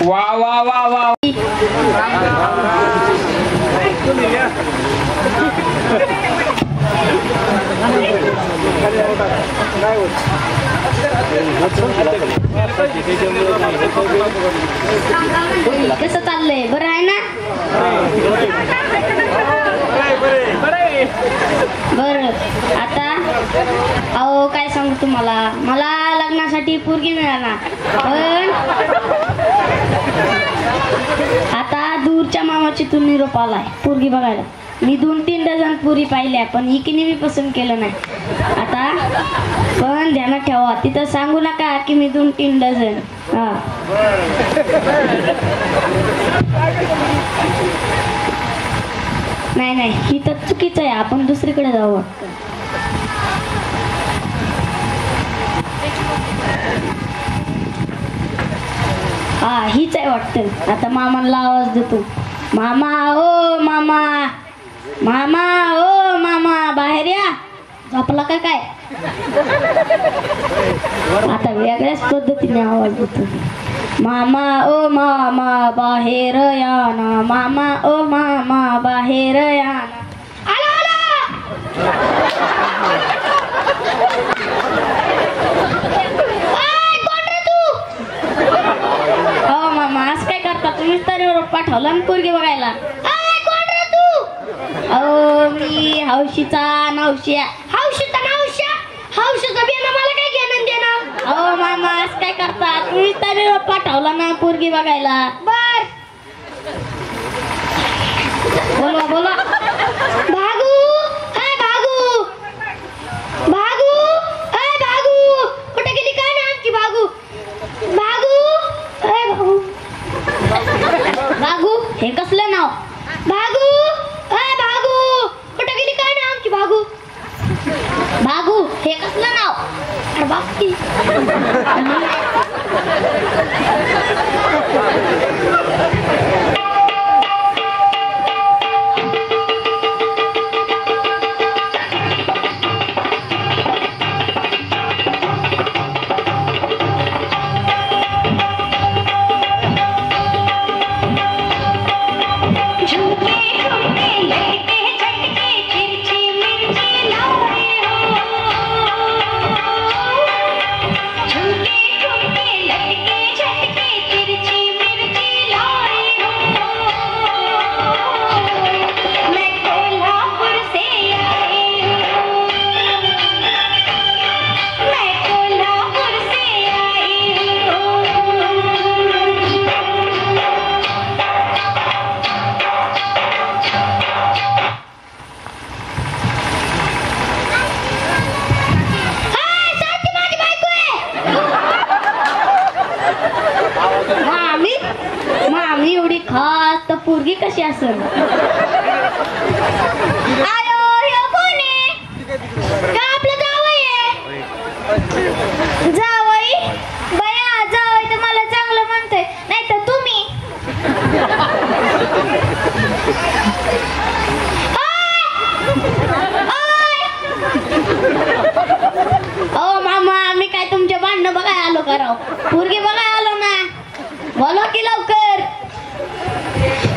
वा वा वा वा कसं चाललंय बरं आहे ना बरं आता अहो काय सांगू तुम्हाला मला लग्नासाठी पोरगी मिळाला पण आता दूरच्या मामाची तू निरोप आलाय पोरगी बघायला मी 2-3 डझन पोरी पाहिल्या पण एकीने मी पसंत केलं नाही आता पण ध्यानात ठेवा, तिथं सांगू नका की मी 2-3 डझन. हा नाही नाही, ही तर चुकीचं आहे. आपण दुसरीकडे जाऊ. हा हीच आहे वाटतं. आता मामाला आवाज देतो. मामा ओ मामा, मामा ओ मामा, बाहेर या. झोपला का काय? आता वेगळ्याच पद्धतीने आवाज देतो. मामा ओ मामा बाहेर या ना, मामा ओ मामा बाहेर या ना. आला आला. कोण रे तू? हो मामा, आज काय करता तुम्ही? तरी पाठवलं ना पोरगी बघायला. कोण रे तू? अहो मी हौशीचा नवशिया. हौशीचा नवशिया? हौशीचा बेना मला काय घेणं देणं? अहो मामा, आज काय करता तुम्ही? तरी पाठवलं ना पोरगी बघायला. बर बोलवा बोला. भागू, हाय भागू, भागू, हाय भागू. कुठे गेली काय ना आमची भागू? भागू, हाय भागू. भागू हे कसलं नाव? भागू, हाय भागू. कुठे गेली काय ना आमची भागू? भागू हे कसलं नाव? अरे बापी. मामी एवढी खास तर पोरगी कशी असेल? आयो हे कोण आहे? का आपलं जावई आहे? जावई? बया जावई तर मला चांगलं म्हणतोय, नाही तर तुम्ही. ओ मामा, मी काय तुमचे भांडणं बघाय आलो का राव? पोरगी बघाय आलो ना. बोलो की लवकर.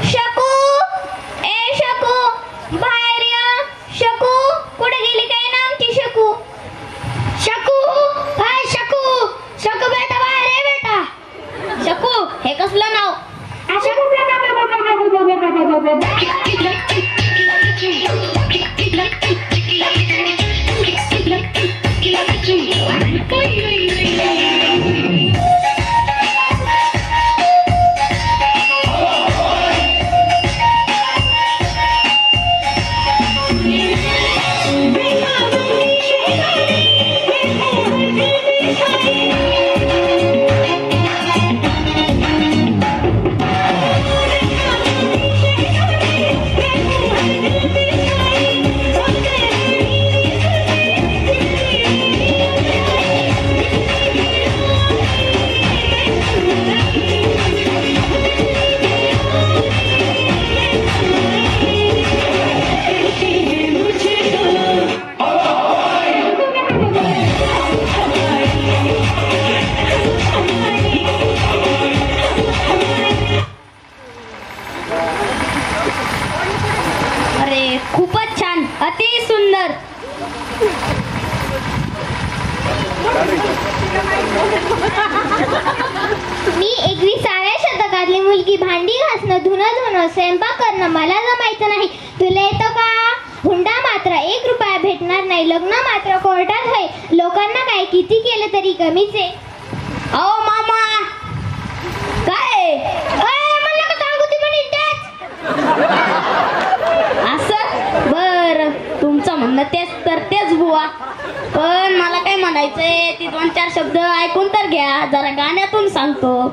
शकू, ए शकू बाहेर या. शकू कुठे गेली काय ना आमची शकू? शकू, हाय शकू. शकू बेटा बाहेर आहे बेटा. शकू हे कसलं नाव? अरे खूपच छान, अति सुंदर. मी 21व्या शतकातली मुलगी. भांडी घासणं, धुणं, स्वयंपाक करणं मला जमायचं नाही. तुला येतं का? हुंडा मात्र 1 रुपया भेटणार नाही. लग्न मात्र कोर्टात होय. लोकांना काय किती केलं तरी कमीच आहे. अहो मामा काय मला का सांगू ती म्हणे असं? बर तुमचं म्हणणं तेच तर तेच बुवा. पण मला काय म्हणायचंय ती 2-4 शब्द ऐकून तर घ्या, जरा गाण्यातून सांगतो.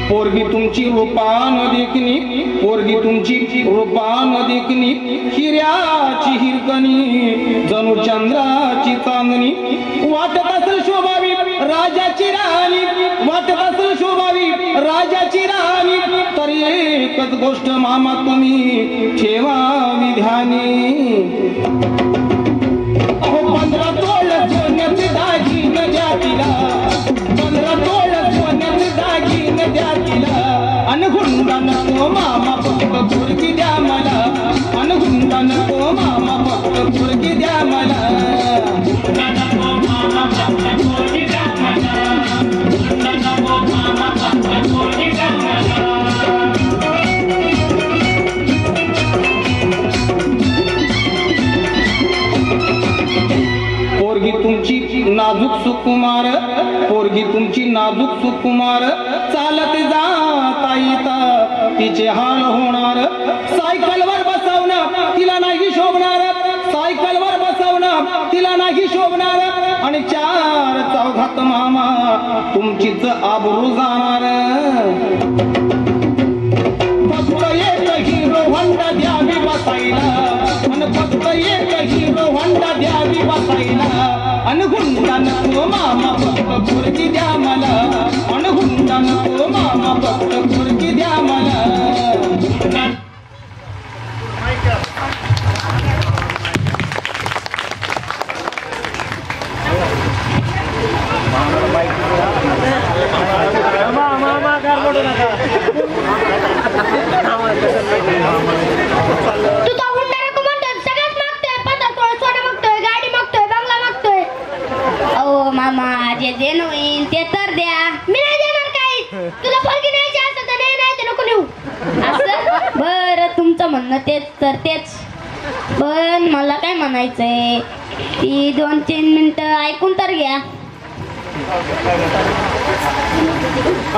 पोरगी तुमची रूपान देखणी, पोरगी तुमची रूपान देखणी, हिऱ्याची हिरकणी जणू चंद्राची चांदणी, वाटत असेल शोभावी राजाची राणी, वाटत असेल शोभावी राजाची राणी, तर एकच गोष्ट मामा तुम्ही ठेवावी ध्यानी. 15 तोळ सोन्याचे दागिने द्या तिला, 15 तोळ सोन्याचे दागिने द्या तिला, अनगुंडा नको मामा फक्त पोरगी द्या मला, अनगुंडा नको मामा फक्त पोरगी द्या मला. पोरगी तुमची नाजूक सुकुमार, पोरगी तुमची नाजूक सुकुमार, चालत जाता येता तिचे हाल होणार, सायकलवर बसवणं तिला नाही शोभणार, सायकलवर बसवणं तिला नाही शोभणार, आणि 4 चौघात मामा तुमचीच आबरू जाणार. फक्त एक हिरो होंडा द्यावी बसायला, आणि फक्त एक हिरो होंडा द्यावी बसायला, अनगुंडा नको मामा फक्त पोरगी द्या मला, अनगुंडा नको मामा फक्त पोरगी द्या मला. तू तो हुंडा नको म्हणतोय, सगळ्यात मागतोय, 15 तोळ सोनं मागतोय, गाडी मागतोय, बंगला मागतोय. अहो मामा जे देणं होईल ते तर द्या. मी नाही देणार काही. तुला पोरगी न्यायची असेल तर नाही, नाही तर नको नेऊ. असं बरं, तुमचं म्हणणं तेच तर तेच. पण मला काय म्हणायचंय ती 2-3 मिनिटं ऐकून तर घ्या.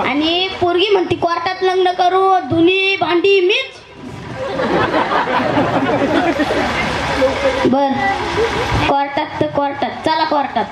आणि पोरगी म्हणती कोर्टात लग्न करू, धुनी भांडी मीच. बर, कोर्टात तर कोर्टात, चला कोर्टात.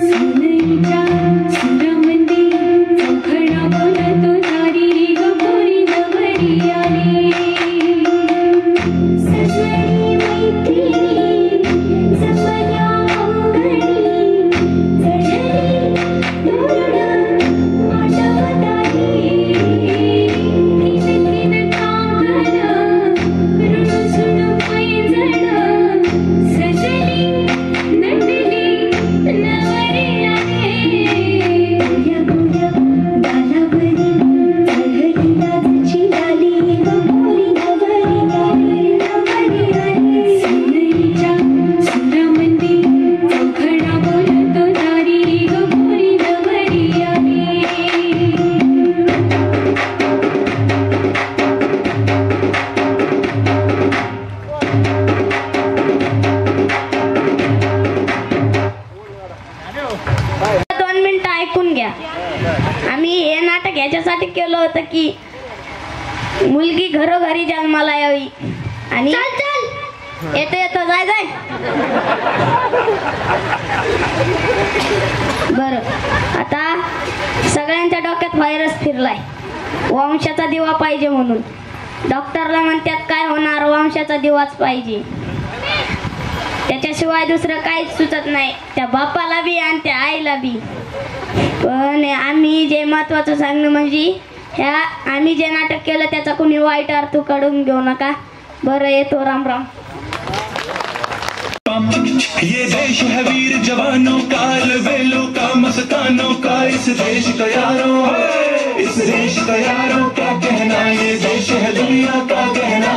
सुनैच्या सुरमणी नाटक याच्यासाठी केलं होतं की मुलगी घरोघरी जन्माला यावी. आणि येतो येतो जाय जाय. बरं, आता सगळ्यांच्या डोक्यात व्हायरस फिरलाय, वंशाचा दिवा पाहिजे म्हणून. डॉक्टरला म्हणतात काय होणार, वंशाचा दिवाच पाहिजे, त्याच्याशिवाय दुसरं काहीच सुचत नाही त्या बापाला बी आणि त्या आईला बी. पण आम्ही जे महत्वाचं सांगणं म्हणजे ह्या आम्ही जे नाटक केलं त्याचा कोणी वाईट अर्थ काढून घेऊ नका. बरं, येतो. राम राम. ये देश है वीर जवानों का, अलबेलों का, मस्तानों का, इस देश का यारों, इस देश का यारों क्या कहना, ये देश है दुनिया का गहना.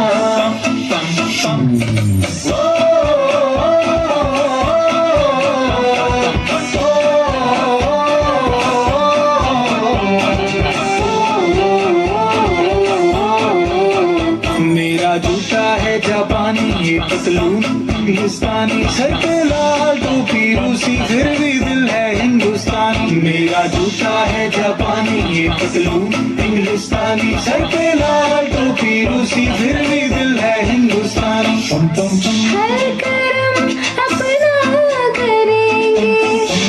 मेरा जूता है जापानी, ये पतलून हिंदुस्तानी, सर पे लाल टोपी रूसी, फिर भी दिल है हिंदुस्तानी. मेरा जूता है जापानी, ये पतलून हिंदुस्तानी, सर पे लाल टोपी रूसी, फिर भी दिल है हिंदुस्तानी. पम पम पम. हर कर्म अपना करेंगे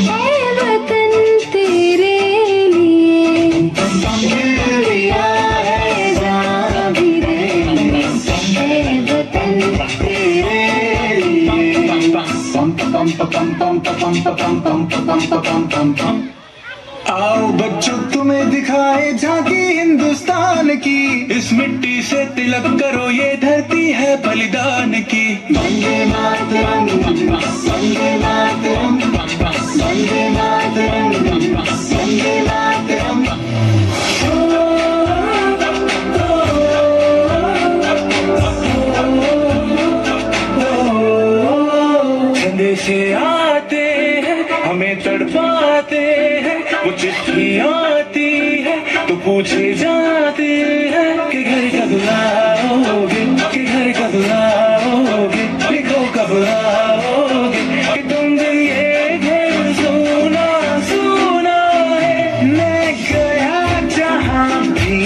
ऐ वतन तेरे लिए, दिया है जान भी देंगे ऐ वतन तेरे लिए. पम पम पम पम पम पम पम पम पम पम. आओ बच्चों तुम्हें दिखाए झांकी हिंदुस्तान की, इस मिट्टी से तिलक करो ये धरती है बलिदान की. वंदे मातरम, वंदे मातरम, वंदे मातरम, वंदे मातरम. से आते हैं हमें तड़पाते हैं, वो चिट्ठी आती है तो पूछे जाते हैं कि घर कब लाओगे, कि घर कब लाओगे, लिखो कब लाओगे, कि तुम दिन ये घर सोना सोना है. मैं गया जहाँ भी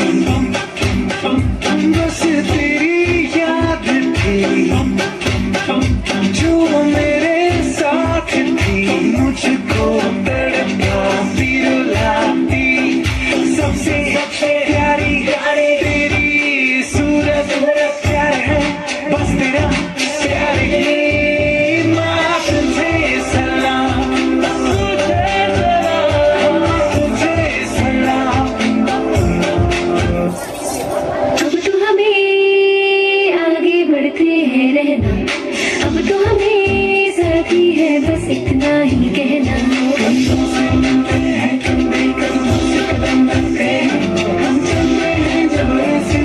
बस तेरी याद थी, जो मेरे साथ थी, मुझको तड़पाती रुलाती, सबसे प्यारी तेरी सूरत प्यार है, बस तेरा प्यार ही. माँ तुझे सलाम, तुझे सलाम. अब तो हमें आगे बढ़ते हैं रहना, अब तो हमें साथी है बस इतना ही कहना. हम चलते हैं जब ऐसे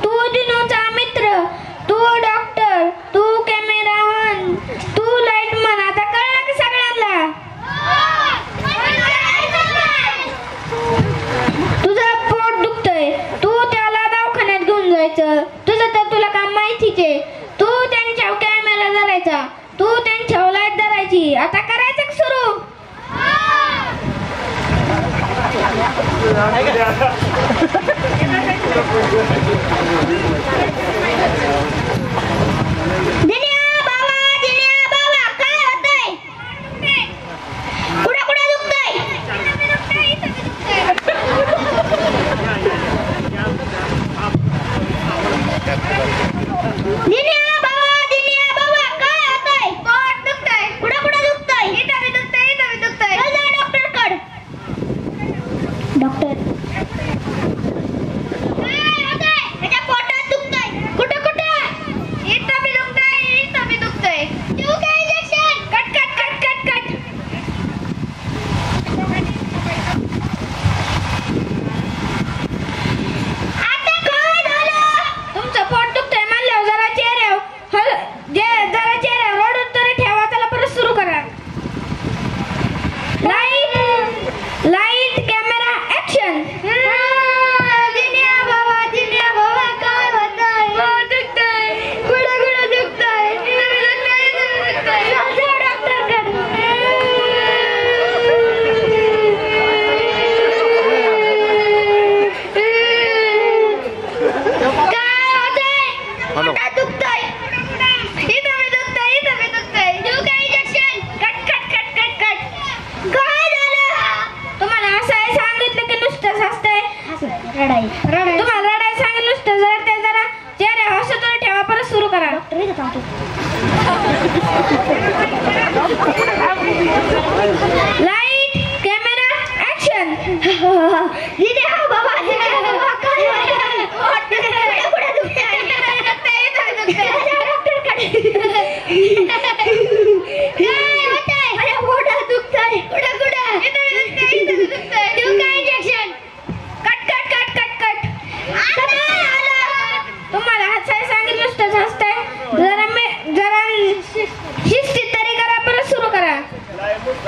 तू दिनूचा मित्र, तू डॉक्टर, तू कॅमेरामन, तू लाईटमन. आता कळलं की सगळ्यांना? तुझं पोट दुखतंय, तू त्याला दवाखान्यात घेऊन जायचं. तुझं तर तुला काम माहितीच आहे. तू त्यांच्या कॅमेरा धरायचा, तू त्यांच्या लाईट धरायची. आता करायचं सुरू. दिन्या बाबा काय होतंय? कुठं दुखतंय? दिन्या बाबा काय होतंय? पोट दुखतंय. कुठं दुखतंय? इथं बी दुखतंय. चल जा डॉक्टरकडे. डॉक्टर काय होतंय? त्याच्या पोटात दुखतंय. कुठं इथं बी दुखतंय. देऊ का इंजेक्शन? कट. आता काय झालं? तुमचं पोट दुखतंय म्हणल्यावर जरा चेहऱ्यावर रडून तरी ठेवा. त्याला परत सुरू करा. Light camera action. दिन्या बाबा काय होतंय? पोट दुखतंय. कुठं दुखतंय? तुम्हाला रडाय सांगितलं नुसतं. जरा चेहऱ्या हसतवर ठेवा. परत सुरू करा. Light camera action. दिन्या बाबा काय तुम्हाला हसाय सांगितलं नुसतं हसताय. जरा शिस्तीत तरी करा. परत सुरू करा.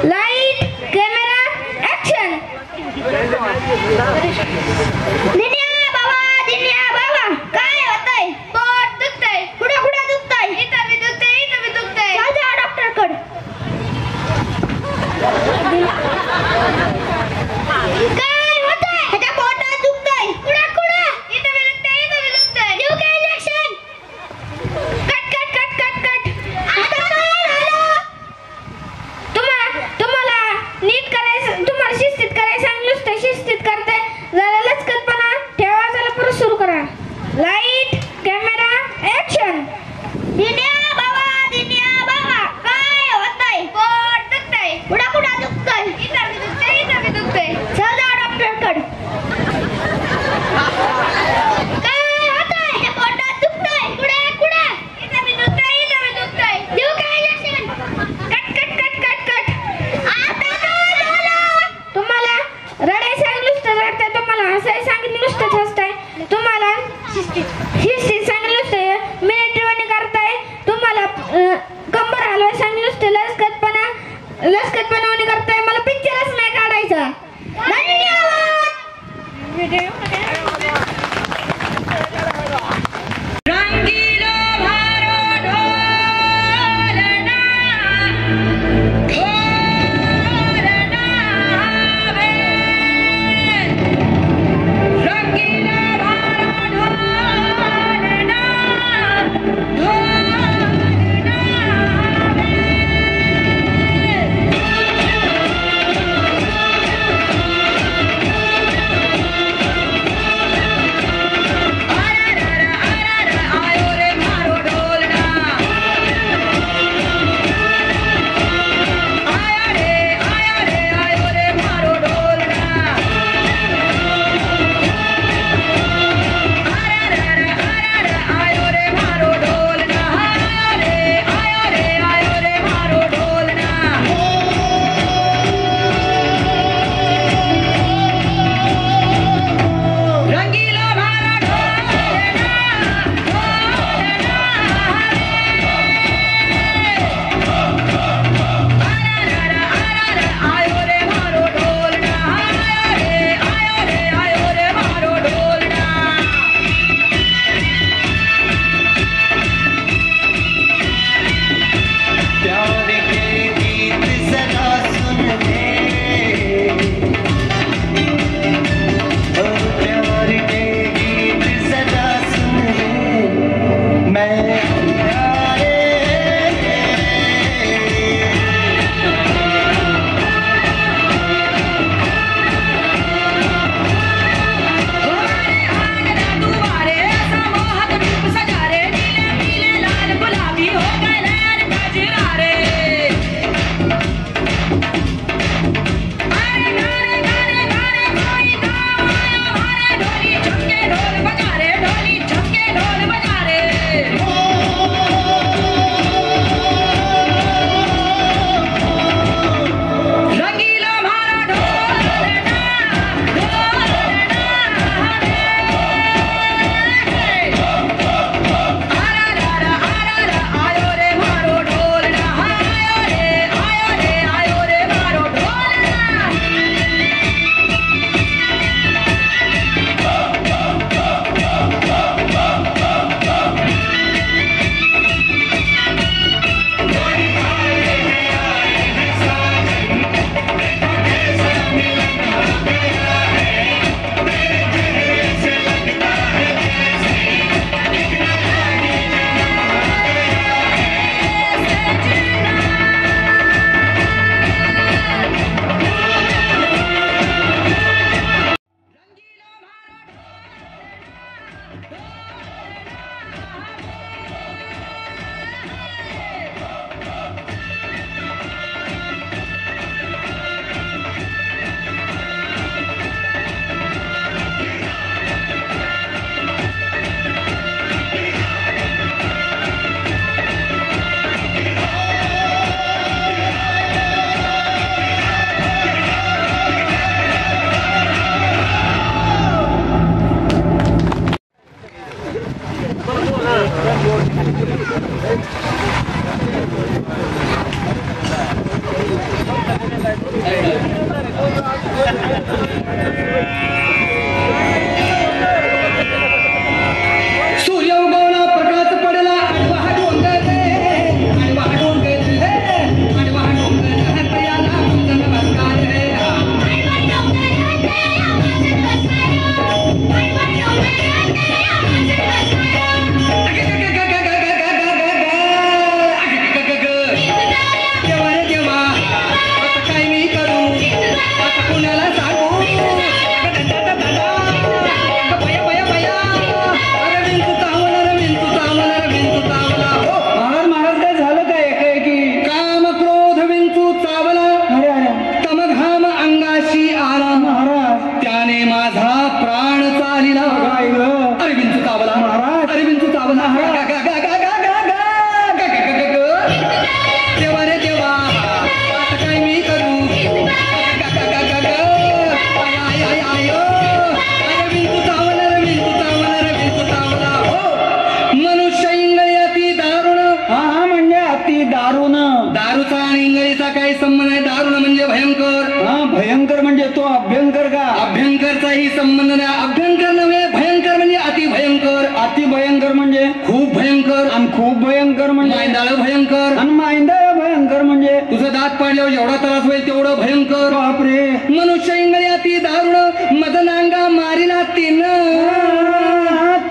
Light camera action. दिन्या बाबा काय होतंय? पोट दुखतंय. कुठं दुखतंय? इथं बी दुखतंय. चल जा डॉक्टरकडे. काय होतंय? ह्याच्या पोटात दुखतंय. कुठं इथं बी दुखतंय. देऊ का इंजेक्शन? कट. आता काय झालं? तुम्हाला नीट करायचं. तुम्हाला शिस्तीत करायचं सांगितलं नुसतं शिस्तीत करताय. जरा लचकतपणा ठेवा. जरा परत सुरू करा. Light camera action. दिन्या बाबा काय होतंय? पोट दुखतंय. कुठं दुखतंय? इथं बी दुखतंय. चल जा डॉक्टरकडे. काय होतंय? पोटात दुखतंय. कुठं इथं बी दुखतंय. देऊ का इंजेक्शन? कट. आता काय झालं? तुम्हाला रडाय सांगितलं नुसतं रडताय. तुम्हाला हसाय सांगितलं नुसतं हसताय. तुम्हाला शिस्तीत सांगितलं नुसतं मिलिटरीवाणी करताय. तुम्हाला कंबर हलवाय सांगितलं नुसतं लचकतपणावाणी करताय. मला पिक्चरच नाही काढायचा. धन्यवाद. सूर्य उगवला प्रकाश पडला आडवा डोंगर रे, आडवा डोंगर रे, आडवा डोंगर हत्याला वंदन नमस्कार रे. देवा रे देवा, आता काय मी करू, आता कुणाला सांगू, बया बया बया, अरे विंचू चावला रे, विंचू चावला रे, विंचू चावला. हो महाराज महाराज काय झालं काय एकाएकी? काम क्रोध विंचू चावला, अरे अरे तम घाम अंगाशी आला, महाराज त्याने माझा प्राण चालिला. काय ग? अरे विंचू चावला महाराज. अरे विंचू चावला. गा, गा, गा, गा, गा, गा, गा, गा, गा, गा, गा, गा, गा. देवा रे देवा, आता काय मी करू, गा, गा, गा, गा, गा, गा. आय, आय, आय, आय, ओ. अरे विंचू चावला रे, विंचू चावला रे, विंचू चावला. हो मनुष्य इंगळी दारुण. हा हा म्हणजे अति दारुण. दारूचा आणि इंगळीचा काही संबंध आहे? दारुण म्हणजे भयंकर, हा भयंकर म्हणजे तो अभ्यंकर का? अभ्यंकरचाही संबंध नाही. अभ्यंकर नव्हे, भयंकर म्हणजे अति भयंकर. अति भयंकर म्हणजे? खूप भयंकर. आणि खूप भयंकर म्हणजे? मांदाळ भयंकर. आणि मांदळ भयंकर म्हणजे? तुझं दात पाडल्यावर जेवढा त्रास होईल तेवढं भयंकर. बापरे. मनुष्य इंगळे अति दारुण, मदनांगा मारिना तीन.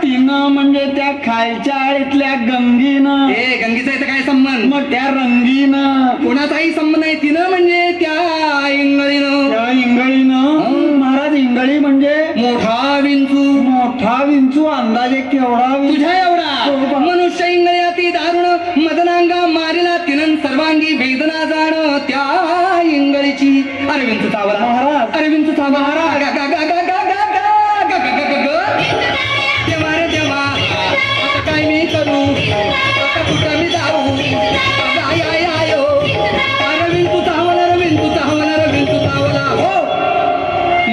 तिनं म्हणजे त्या खालच्या आळीतल्या गंगीनं. ए गंगीचा इथं काय संबंध? मग त्या रंगीनं कोणाचाही संबंध नाही. तिनं म्हणजे त्या इंगळीनं. त्या इंगळीनं. महाराज इंगळी म्हणजे? मोठा विंचू. मोठा विंचू. अंदाजे केवढा विंचू? तुझ्या एवढा. मनुष्य इंगळे अति दारुण, मदनांगा मारिला तिनं सर्वांगी वेदना जाण त्या इंगळीची. अरे विंचू चावला महाराज. अरे विंचू चावला. गा, गा, गा, गा, गा, गा, गा, गा, गा, गा, गा, गा, गा. देवा रे देवा, आता काय मी करू, आता कुठं मी जाऊ, आय आय आय ओ. अरे विंचू चावला रे, विंचू चावला रे, विंचू चावला. हो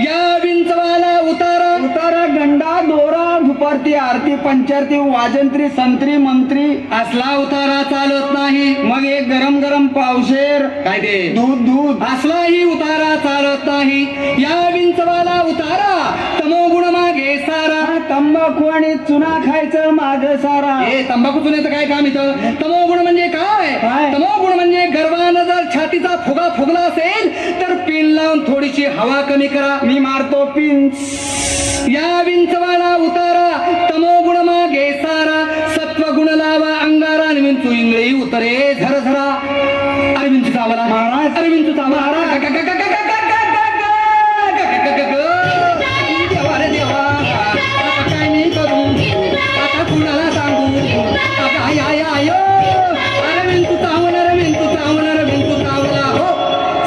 या विंचवाला उतारा. उतारा गंडा दोरा दुपारती आरती पंचारती वाजंत्री संत्री मंत्री असला उतारा चालत नाही. मग एक गरम गरम पावशेर काय ते दूध दूध असलाही उतारा चालत नाही. या विंचवाला उतारा, तमोगुण मागे सारा. तंबाखू आणि चुना खायचं माग सारा. हे तंबाखू चुन्याचं काय काम इथं? तमोगुण म्हणजे काय? काय? तमोगुण म्हणजे गर्वानं जर छातीचा फुगा फुगला असेल तर पिन लावून थोडीशी हवा कमी करा. मी मारतो पिंच. या विंचवाला उतारा, तमोगुण मागे सारा. सत्वगुण लावा अंगारा, आणि विंचू इंगळी उतरे झरझरा. अरे विंचू चावला महाराज. अरे विंचू चावला. देवा रे देवा, आता काय मी करू, आता कुणाला सांगू, आता आय आय आय ओ. अरे विंचू चावला रे, विंचू चावला रे, विंचू चावला. हो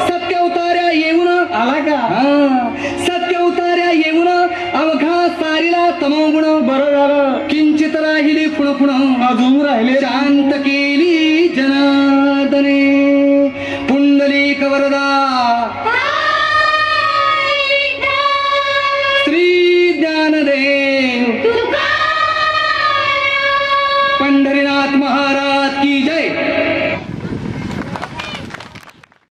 सत्य उतार्या येऊन आला का? सत्य उतार्या येऊन अवघा सारीला तमोगुण. बरं झालं. किंचित राहिली खुणखुण, अजून राहिले. शांत केली जनार्दने. पुंडलिक वरदा श्री ज्ञानदेव पंढरीनाथ महाराज की जय.